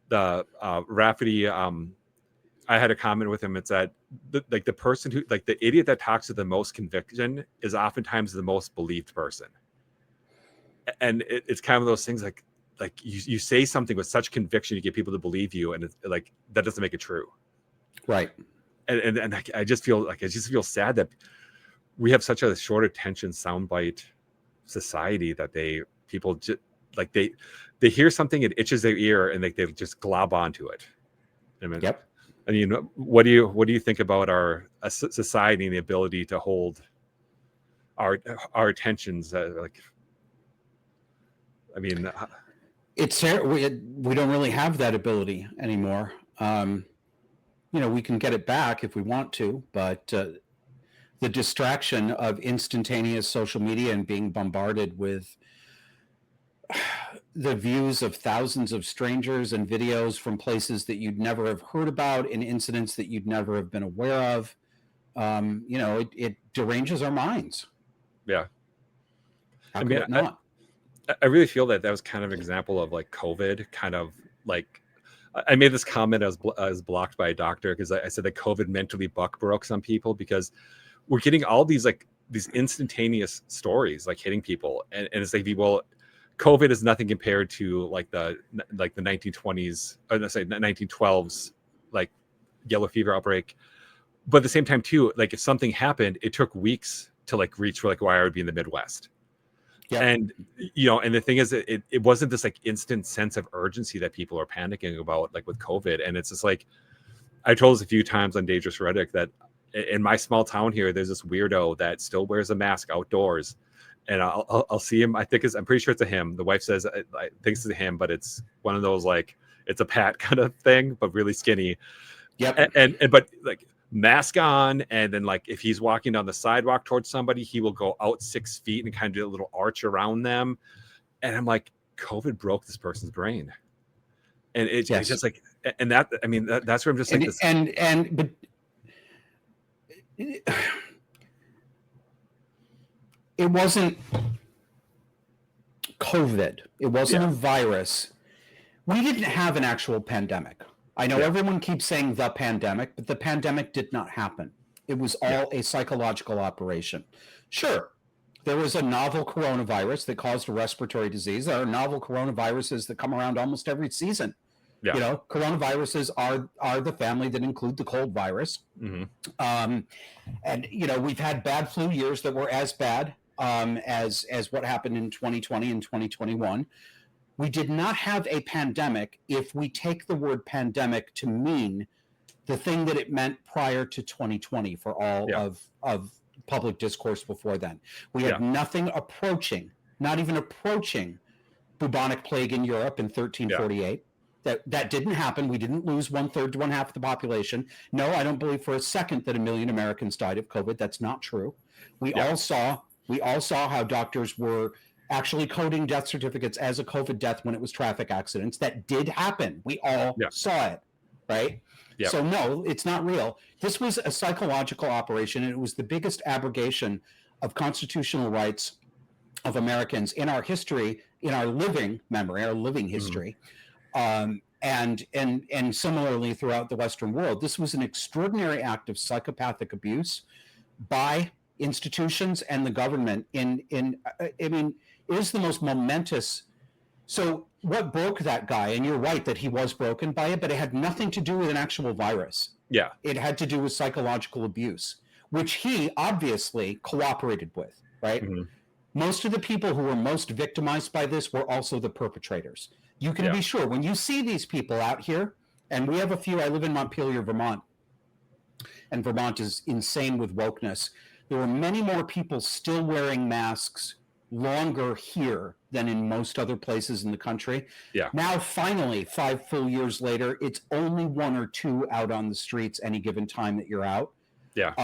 the Rafferty, I had a comment with him. It's that the person who, like, the idiot that talks with the most conviction is oftentimes the most believed person. And it's kind of those things, like you say something with such conviction, you get people to believe you, and it's like, that doesn't make it true. Right. And I just feel sad that we have such a short attention soundbite society that people just like, they hear something, it itches their ear, and they just glob onto it. I mean, and what do you think about our society and the ability to hold our attentions? Like, I mean, it's we don't really have that ability anymore. We can get it back if we want to, but the distraction of instantaneous social media and being bombarded with the views of thousands of strangers and videos from places that you'd never have heard about, and incidents that you'd never have been aware of, it deranges our minds. Yeah. How could it not? I really feel that was kind of an example of like COVID, kind of like, I made this comment, I was blocked by a doctor because I said that COVID mentally buck broke some people, because we're getting all these instantaneous stories like hitting people, and it's like, well, COVID is nothing compared to like the 1920s, or let's say 1912s, like yellow fever outbreak. But at the same time too, like if something happened, it took weeks to like reach for like where I would be in the Midwest. Yeah. And and the thing is, it wasn't this like instant sense of urgency that people are panicking about, like with COVID. And it's just like, I told this a few times on Dangerous Rhetoric, that in my small town here, there's this weirdo that still wears a mask outdoors, and I'll see him. I'm pretty sure it's a him. The wife says I think it's a him, but it's one of those, like, it's a Pat kind of thing, but really skinny. Yep. And but like, mask on, and then like if he's walking down the sidewalk towards somebody, he will go out 6 feet and kind of do a little arch around them. And I'm like, COVID broke this person's brain. And it's just like, and that, I mean, that's where I'm just like this. But it wasn't COVID. It wasn't a virus. We didn't have an actual pandemic. I know everyone keeps saying the pandemic, but the pandemic did not happen. It was all a psychological operation. Sure, there was a novel coronavirus that caused a respiratory disease. There are novel coronaviruses that come around almost every season. Yeah. Coronaviruses are the family that include the cold virus. Mm-hmm. And we've had bad flu years that were as bad as what happened in 2020 and 2021. We did not have a pandemic if we take the word pandemic to mean the thing that it meant prior to 2020 for all of public discourse before then. We had nothing approaching, not even approaching, bubonic plague in Europe in 1348. That didn't happen. We didn't lose 1/3 to 1/2 of the population. No, I don't believe for a second that 1 million Americans died of COVID. That's not true. We all saw how doctors were actually coding death certificates as a COVID death when it was traffic accidents. That did happen. We all saw it, right? Yeah. So no, it's not real. This was a psychological operation, and it was the biggest abrogation of constitutional rights of Americans in our history, in our living memory, our living history. And similarly throughout the Western world. This was an extraordinary act of psychopathic abuse by institutions and the government. I mean, it is the most momentous. So what broke that guy, and you're right that he was broken by it, but it had nothing to do with an actual virus. Yeah. It had to do with psychological abuse, which he obviously cooperated with, right? Most of the people who were most victimized by this were also the perpetrators. You can be sure when you see these people out here, and we have a few. I live in Montpelier, Vermont, and Vermont is insane with wokeness. There were many more people still wearing masks longer here than in most other places in the country. Yeah. Now, finally, 5 full years later, it's only 1 or 2 out on the streets any given time that you're out. Yeah.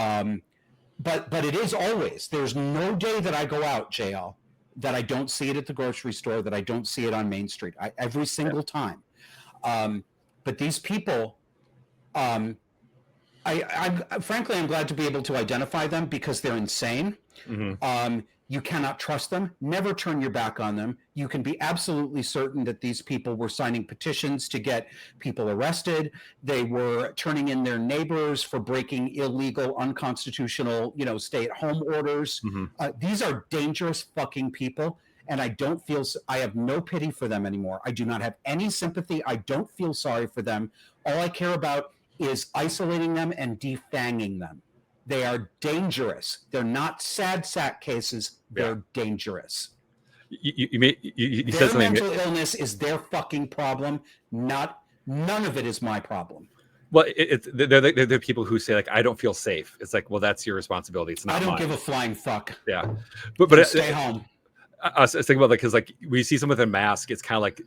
But it is always. There's no day that I go out, JL, that I don't see it at the grocery store, that I don't see it on Main Street. Every single time. But these people, frankly, I'm glad to be able to identify them because they're insane. You cannot trust them. Never turn your back on them. You can be absolutely certain that these people were signing petitions to get people arrested. They were turning in their neighbors for breaking illegal, unconstitutional, stay-at-home orders. These are dangerous fucking people, and I have no pity for them anymore. I do not have any sympathy. I don't feel sorry for them. All I care about is isolating them and defanging them. They are dangerous. They're not sad sack cases. They're dangerous. You their said something. Mental illness is their fucking problem. None of it is my problem. Well, they're people who say like, I don't feel safe. It's like, well, that's your responsibility. It's not. I don't mine. give a flying fuck. Yeah, but stay home. I was thinking about because like we see some with a mask. It's kind of like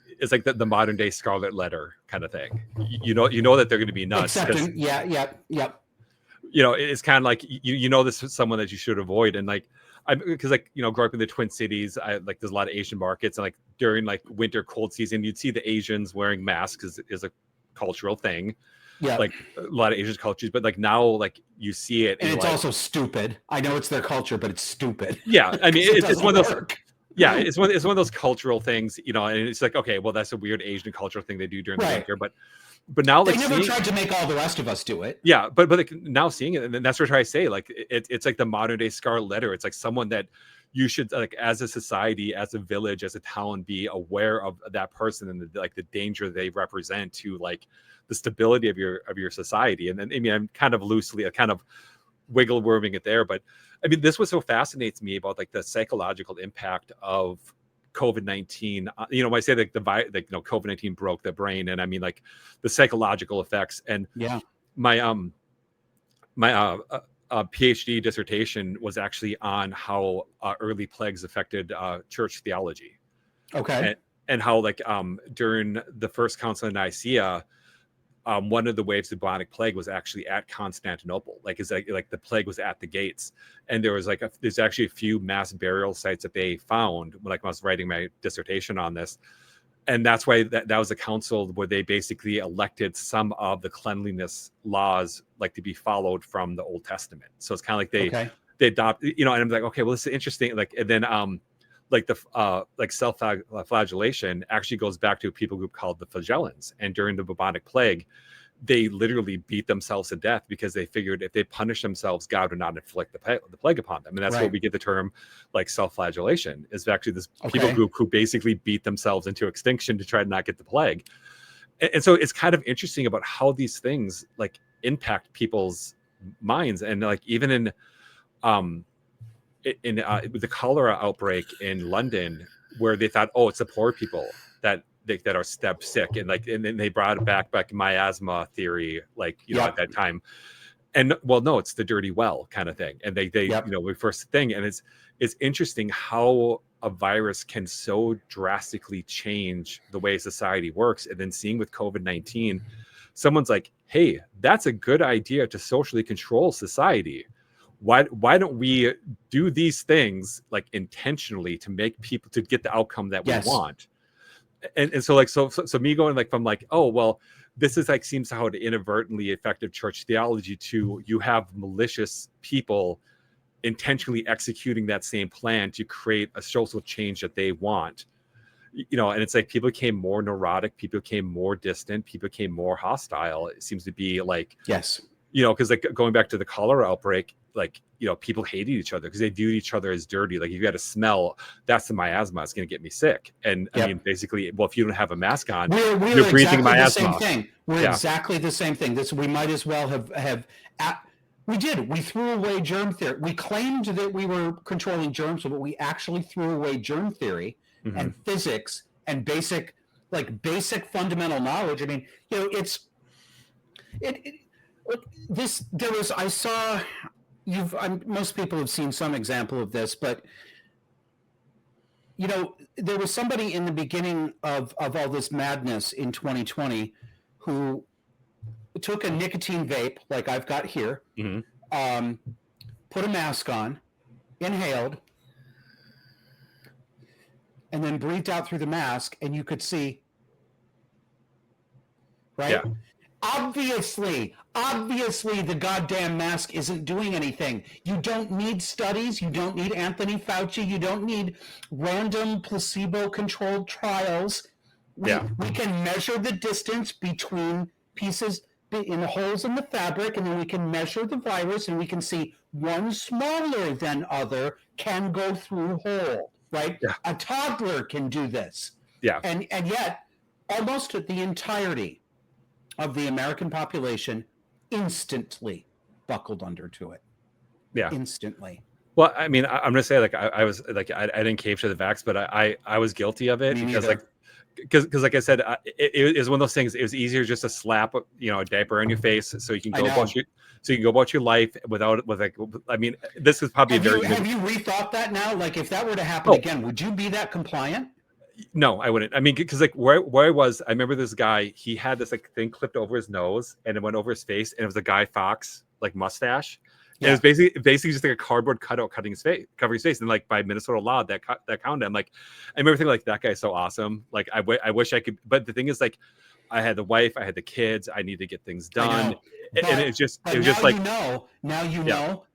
the modern day Scarlet Letter kind of thing. You know that they're going to be nuts. Yep. It's kind of like this is someone that you should avoid, and like because growing up in the Twin Cities, there's a lot of Asian markets, and like during like winter cold season, you'd see the Asians wearing masks is a cultural thing. Yeah, like a lot of Asian cultures, but like now like you see it, and it's also stupid. I know it's their culture, but it's stupid. Yeah, I mean it's one of those. Work. Yeah, it's one of those cultural things, and it's like, okay, well, that's a weird Asian cultural thing they do during the winter, but now they never tried to make all the rest of us do it. Yeah, but like now seeing it, and that's what I say, like it's like the modern day Scarlet Letter. It's like someone that you should like as a society, as a village, as a town, be aware of that person and the danger they represent to like the stability of your society. And then I mean, I'm kind of loosely, kind of wiggle worming it there, but I mean, this was so fascinates me about like the psychological impact of COVID-19. When I say like COVID-19 broke the brain, and I mean like the psychological effects. And my PhD dissertation was actually on how early plagues affected church theology. Okay, and how like during the First Council of Nicaea. One of the waves of bubonic plague was actually at Constantinople. Like the plague was at the gates, and there was there's actually a few mass burial sites that they found when I was writing my dissertation on this, and that's why that was a council where they basically elected some of the cleanliness laws like to be followed from the Old Testament. So it's kind of like they adopt, and I'm like, okay, well, this is interesting. Like, and then self-flagellation actually goes back to a people group called the Flagellants. And during the bubonic plague, they literally beat themselves to death because they figured if they punish themselves, God would not inflict the plague upon them. And that's where we get the term like self-flagellation, is actually this people group who basically beat themselves into extinction to try to not get the plague. And so it's kind of interesting about how these things like impact people's minds. And like even in the cholera outbreak in London, where they thought, oh, it's the poor people that are step sick, and then they brought it back miasma theory, at that time. And well, no, it's the dirty well kind of thing. And they we first thing, and it's interesting how a virus can so drastically change the way society works. And then seeing with COVID-19, someone's like, hey, that's a good idea to socially control society. Why don't we do these things like intentionally to make people to get the outcome that we want? And so like so me going like from like, oh well, this is like seems how to inadvertently effective church theology to you have malicious people intentionally executing that same plan to create a social change that they want. And it's like people became more neurotic, people became more distant, people became more hostile. It seems to be like, yes, because like going back to the cholera outbreak, like people hated each other because they viewed each other as dirty. Like, you got a smell, that's the miasma, it's going to get me sick. And I mean, basically, well, if you don't have a mask on, we're you're breathing exactly miasma. the same thing. We're exactly the same thing. We might as well have we threw away germ theory. We claimed that we were controlling germs, but we actually threw away germ theory and physics and basic fundamental knowledge. I mean, most people have seen some example of this, but there was somebody in the beginning of all this madness in 2020 who took a nicotine vape like I've got here, put a mask on, inhaled, and then breathed out through the mask, and you could see, right? Yeah. Obviously, the goddamn mask isn't doing anything. You don't need studies. You don't need Anthony Fauci. You don't need random placebo-controlled trials. We can measure the distance between pieces in the holes in the fabric, and then we can measure the virus, and we can see one smaller than other can go through hole, right? Yeah. A toddler can do this. Yeah. And yet, almost the entirety of the American population instantly buckled under to it. Yeah. Instantly. Well, I mean, I'm gonna say like I was like I didn't cave to the vax, but I was guilty of it because like I said, it was one of those things. It was easier just to slap a diaper on your face so you can go about your life I mean, this is probably have you rethought that now? Like, if that were to happen again, would you be that compliant? No, I wouldn't. I mean, because like where I was, I remember this guy, he had this like thing clipped over his nose and it went over his face, and it was a Guy Fawkes like mustache. Yeah. And it was basically just like a cardboard cutout covering his face. And like by Minnesota law, that counted. I'm like, I remember thinking like, that guy's so awesome. Like I wish I could, but the thing is like, I had the wife, I had the kids, I need to get things done. And it was just like, know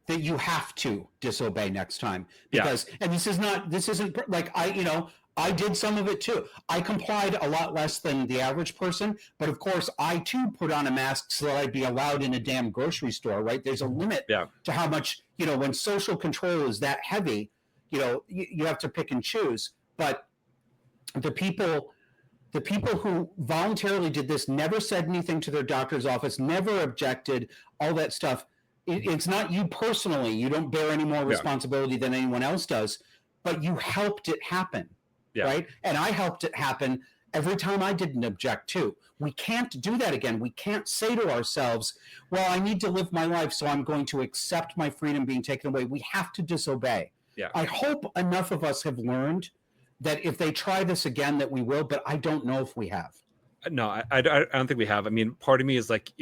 that you have to disobey next time because, and this isn't like I did some of it too. I complied a lot less than the average person, but of course I too put on a mask so that I'd be allowed in a damn grocery store, right? There's a limit to how much, when social control is that heavy, you have to pick and choose. But the people who voluntarily did this never said anything to their doctor's office, never objected, all that stuff. It's not you personally. You don't bear any more responsibility than anyone else does, but you helped it happen. Yeah. Right. And I helped it happen every time I didn't object too. We can't do that again. We can't say to ourselves, well, I need to live my life, so I'm going to accept my freedom being taken away. We have to disobey. Yeah. I hope enough of us have learned that if they try this again, that we will, but I don't know if we have. No, I don't think we have. I mean, part of me is like,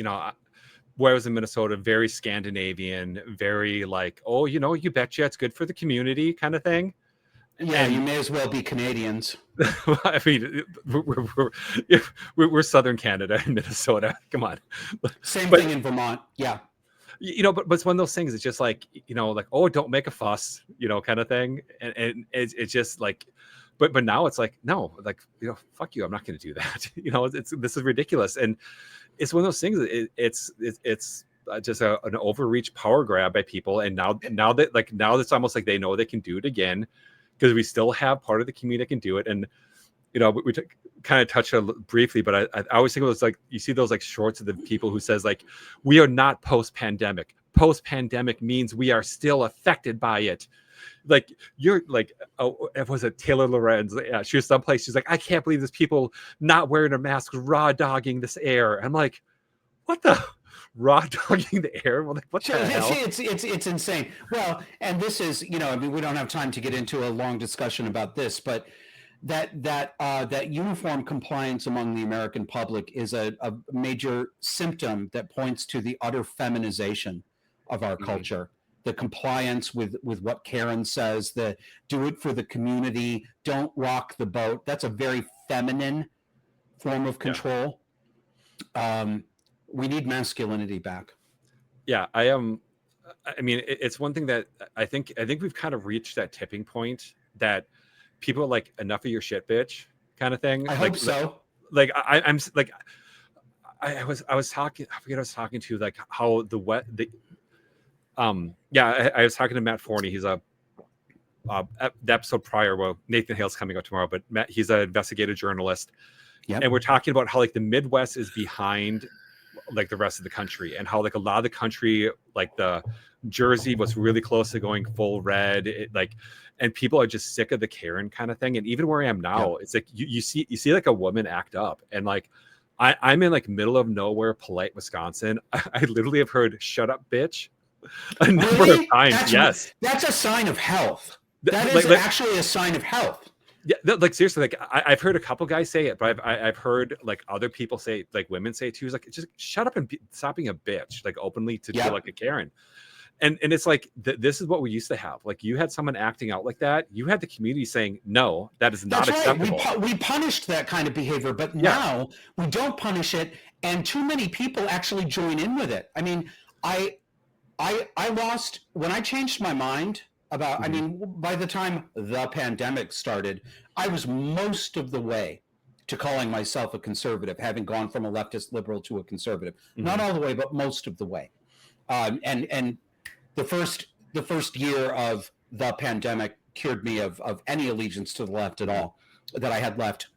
where I was in Minnesota, very Scandinavian, very like, oh, you betcha, it's good for the community kind of thing. Yeah, and you may as well be Canadians. I mean, we're Southern Canada and Minnesota. Come on. Same thing in Vermont. Yeah. But it's one of those things. It's just like, like, oh, don't make a fuss, kind of thing. And it's just like, but now it's like, no, like, fuck you. I'm not going to do that. This is ridiculous. And it's one of those things. It's just an overreach power grab by people. And now it's almost like they know they can do it again, because we still have part of the community that can do it. And, we kind of touched on it briefly, but I always think it was like, you see those like shorts of the people who says like, we are not post-pandemic. Post-pandemic means we are still affected by it. Like, you're like, oh, was it Taylor Lorenz? Yeah, she was someplace. She's like, I can't believe there's people not wearing a mask, raw dogging this air. I'm like, what the raw dogging the air. Well, like, what the hell? It's insane. Well, and this is, I mean, we don't have time to get into a long discussion about this, but that uniform compliance among the American public is a major symptom that points to the utter feminization of our culture. The compliance with what Karen says, the do it for the community, don't rock the boat. That's a very feminine form of control. We need masculinity back. Yeah, I mean, it's one thing that I think we've kind of reached that tipping point that people are like, enough of your shit, bitch, kind of thing. I hope so. Like I'm like, I was talking. I forget I was talking to, like, how I was talking to Matt Forney. He's the episode prior. Well, Nathan Hale's coming out tomorrow, but Matt, he's an investigative journalist. Yep. And we're talking about how, like, the Midwest is behind, like, the rest of the country, and how, like, a lot of the country, like the Jersey was really close to going full red, and people are just sick of the Karen kind of thing. And even where I am now, it's like you see like a woman act up, and like I'm in like middle of nowhere, polite Wisconsin. I literally have heard "shut up, bitch" a number of times. That's a sign of health. That is actually a sign of health. Yeah, like seriously, like I've heard a couple guys say it, but I've heard like other people say, like women say it too. It's like, just shut up and stop being a bitch, like openly, to feel like a Karen. And it's like this is what we used to have. Like, you had someone acting out like that. You had the community saying, no, that is not acceptable. We punished that kind of behavior, but now we don't punish it, and too many people actually join in with it. I mean, I lost when I changed my mind about. I mean, by the time the pandemic started, I was most of the way to calling myself a conservative, having gone from a leftist liberal to a conservative. Not all the way, but most of the way. And the first year of the pandemic cured me of any allegiance to the left at all that I had left.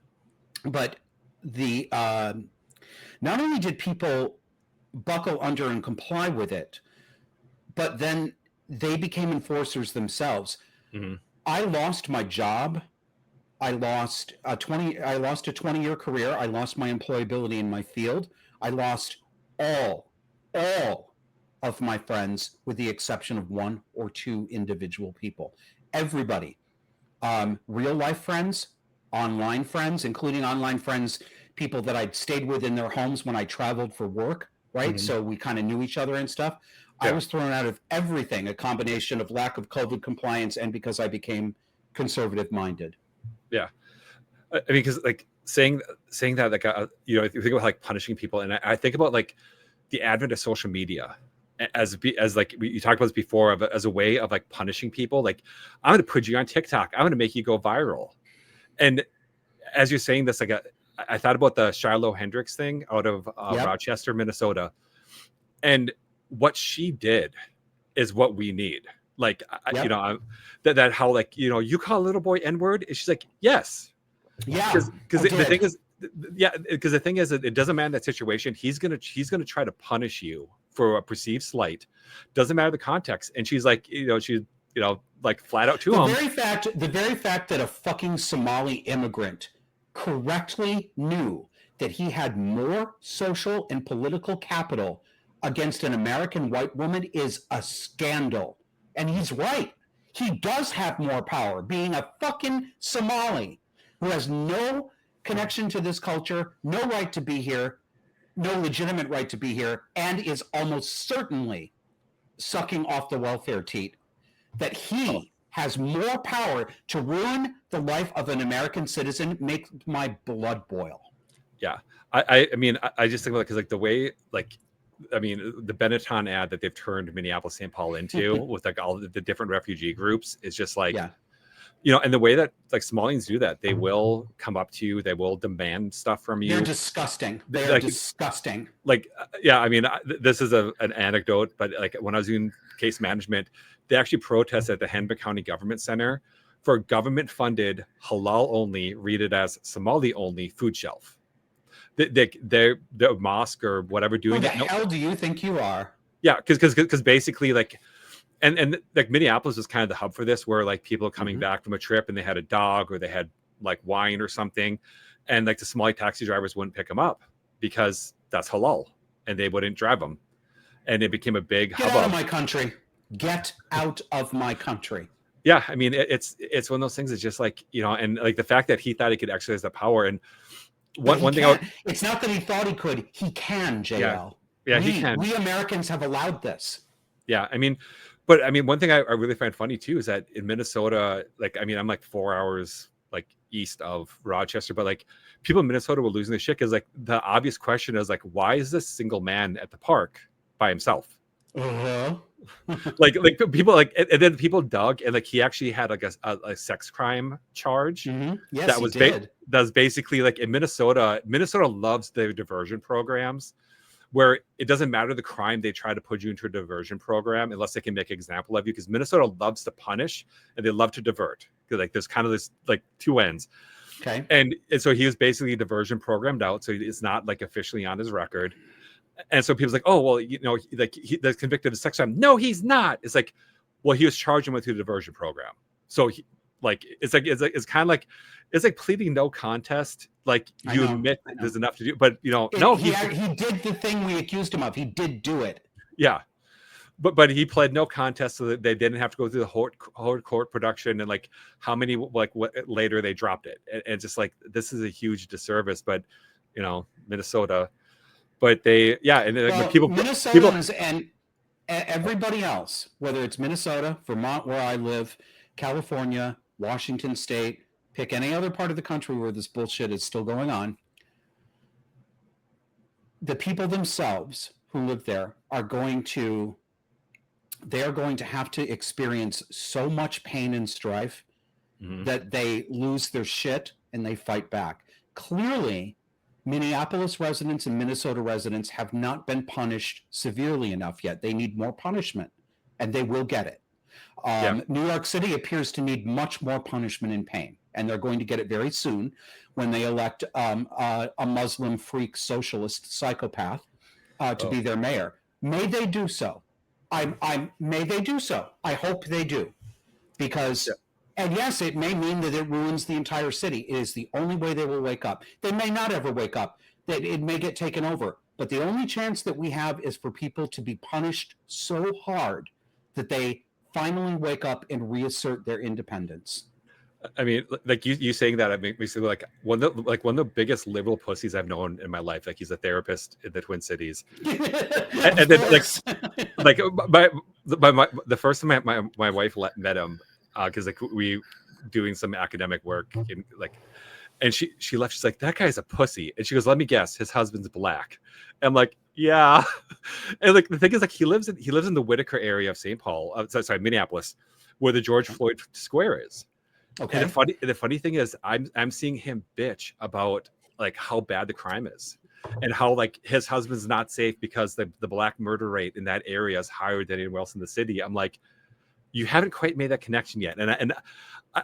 But the not only did people buckle under and comply with it, but then they became enforcers themselves. I lost my job. I lost a 20-year career. I lost my employability in my field. I lost all of my friends, with the exception of one or two individual people. Everybody, real life friends, online friends, including online friends, people that I'd stayed with in their homes when I traveled for work, right? So we kind of knew each other and stuff. I was thrown out of everything, a combination of lack of COVID compliance and because I became conservative minded. Yeah. I mean, because like saying that, like, if you think about like punishing people, and I think about like the advent of social media as like you talked about this before, as a way of like punishing people. Like, I'm going to put you on TikTok. I'm going to make you go viral. And as you're saying this, like I thought about the Shiloh Hendricks thing out of Rochester, Minnesota, and what she did is what we need. Like, that how, like, you call a little boy N-word, and she's like, yes, because the thing is, because the thing is, it doesn't matter that situation. He's gonna try to punish you for a perceived slight. Doesn't matter the context. And she's like, like flat out to him. The very fact that a fucking Somali immigrant correctly knew that he had more social and political capital against an American white woman is a scandal. And he's right. He does have more power, being a fucking Somali who has no connection to this culture, no right to be here, no legitimate right to be here, and is almost certainly sucking off the welfare teat. That he has more power to ruin the life of an American citizen makes my blood boil. Yeah. I mean, I just think about it because, like, the way, like, I mean, the Benetton ad that they've turned Minneapolis St. Paul into with like all the different refugee groups is just like, and the way that like Somalians do that, they will come up to you, they will demand stuff from you. They're disgusting. They're disgusting. Like, I mean, this is an anecdote, but like when I was doing case management, they actually protested at the Hennepin County Government Center for government-funded halal only, read it as Somali only food shelf. They're mosque or whatever doing it. Who the hell do you think you are? Yeah, because basically, like, and like Minneapolis was kind of the hub for this, where like people coming back from a trip and they had a dog or they had like wine or something, and like the Somali taxi drivers wouldn't pick them up because that's halal and they wouldn't drive them. and it became a big Get hubbub. out of my country. Get out of my country. Yeah, I mean, it's one of those things. It's just like, and like the fact that he thought he could exercise the power. And one thing, it's not that he thought he could. He can, JL. Yeah, he can. We Americans have allowed this. Yeah, I mean, but I mean, one thing I really find funny too is that in Minnesota, like, I mean, I'm like 4 hours like east of Rochester, but like people in Minnesota were losing their shit because like the obvious question is like, why is this single man at the park by himself? like people like, and then people dug, and like he actually had like a sex crime charge. Yes, that was that's basically like in Minnesota loves their diversion programs, where it doesn't matter the crime, they try to put you into a diversion program unless they can make an example of you, because Minnesota loves to punish and they love to divert. Like there's kind of this like two ends. Okay. And so he was basically diversion programmed out, so it's not like officially on his record. And so people's like, oh, well, like that's convicted of sex crime. No, he's not. It's like, well, he was charged with the diversion program. So it's kind of like, it's like pleading no contest. Like you admit there's enough to do, but he did the thing we accused him of. He did do it. Yeah. But he pled no contest, so that they didn't have to go through the whole court production, and like how many what later they dropped it. And just like, this is a huge disservice, but Minnesota. But Minnesotans and everybody else, whether it's Minnesota, Vermont, where I live, California, Washington State, pick any other part of the country where this bullshit is still going on, the people themselves who live there are going to have to experience so much pain and strife that they lose their shit and they fight back. Clearly, Minneapolis residents and Minnesota residents have not been punished severely enough yet. They need more punishment, and they will get it. New York City appears to need much more punishment and pain, and they're going to get it very soon when they elect a Muslim freak socialist psychopath to be their mayor. May they do so. May they do so. I hope they do, because. Yeah. And yes, it may mean that it ruins the entire city. It is the only way they will wake up. They may not ever wake up. That it may get taken over. But the only chance that we have is for people to be punished so hard that they finally wake up and reassert their independence. I mean, like you saying that, I mean, basically like one of the biggest liberal pussies I've known in my life. Like, he's a therapist in the Twin Cities, and then like the first time my wife met him. Because like we doing some academic work and she left. She's like, that guy's a pussy, and she goes, let me guess, his husband's black. And I'm like, yeah. And like the thing is, like he lives in the Whitaker area of St. Paul, Minneapolis, where the George Floyd Square is. Okay. And the funny thing is, I'm seeing him bitch about like how bad the crime is, and how like his husband's not safe because the black murder rate in that area is higher than anywhere else in the city. I'm like, you haven't quite made that connection yet. And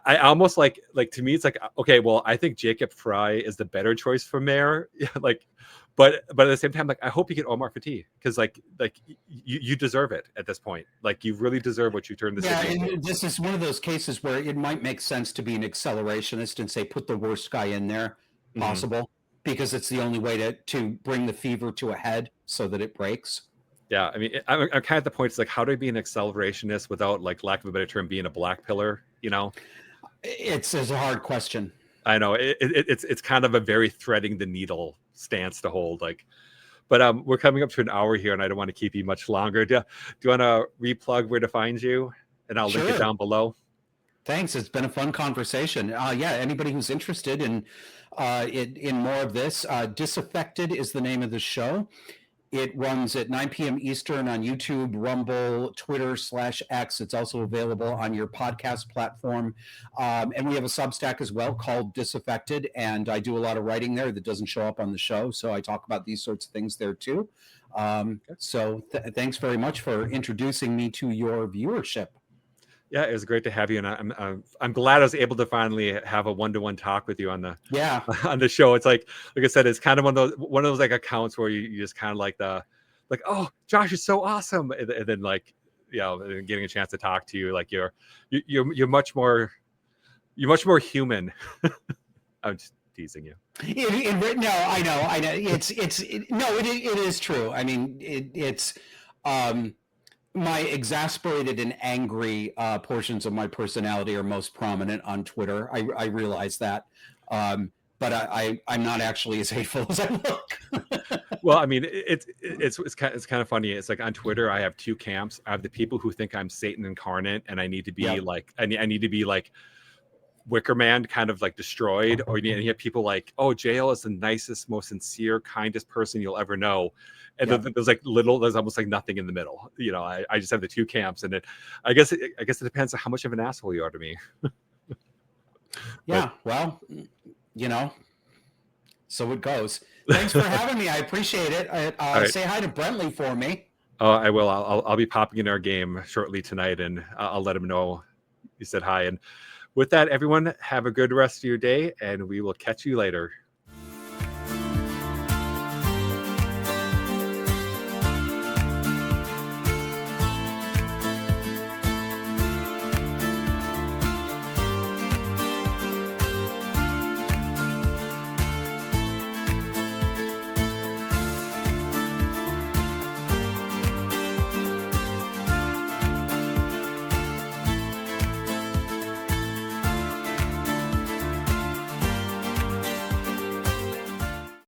I almost like to me, it's like, okay, well, I think Jacob Fry is the better choice for mayor. Like, but at the same time, like, I hope you get Omar Fattah, because like you deserve it at this point. Like, you really deserve what you turned the city into. And this is one of those cases where it might make sense to be an accelerationist and say, put the worst guy in there possible, because it's the only way to bring the fever to a head so that it breaks. Yeah, I mean, I'm kind of at the point. It's like, how do I be an accelerationist without, like, lack of a better term, being a black pillar? It's a hard question. I know it's kind of a very threading the needle stance to hold. Like, but we're coming up to an hour here, and I don't want to keep you much longer. Do you want to replug where to find you, and I'll link it down below? Thanks. It's been a fun conversation. Anybody who's interested in more of this, Disaffected is the name of the show. It runs at 9 p.m. Eastern on YouTube, Rumble, Twitter /X. It's also available on your podcast platform. And we have a Substack as well called Disaffected. And I do a lot of writing there that doesn't show up on the show. So I talk about these sorts of things there too. So thanks very much for introducing me to your viewership. Yeah, it was great to have you, and I'm glad I was able to finally have a one-to-one talk with you on the show. It's like I said, it's kind of one of those like accounts where you just kind of like oh, Josh is so awesome, and then like getting a chance to talk to you, like you're much more human. I'm just teasing you. No, I know. It is true. I mean, My exasperated and angry portions of my personality are most prominent on Twitter. I realize that. But I'm not actually as hateful as I look. Well, I mean, it's kind of funny. It's like on Twitter, I have two camps. I have the people who think I'm Satan incarnate, and I need to be Yep. like, I need to be like Wicker Man, kind of like destroyed. Or you have people like, oh, JL is the nicest, most sincere, kindest person you'll ever know. And Yep. there's almost like nothing in the middle. I just have the two camps, and I guess it depends on how much of an asshole you are to me. Yeah, well, so it goes. Thanks for having me. I appreciate it. Right. Say hi to Brentley for me. Oh, I will. I'll be popping in our game shortly tonight, and I'll let him know you said hi. And with that, everyone, have a good rest of your day, and we will catch you later.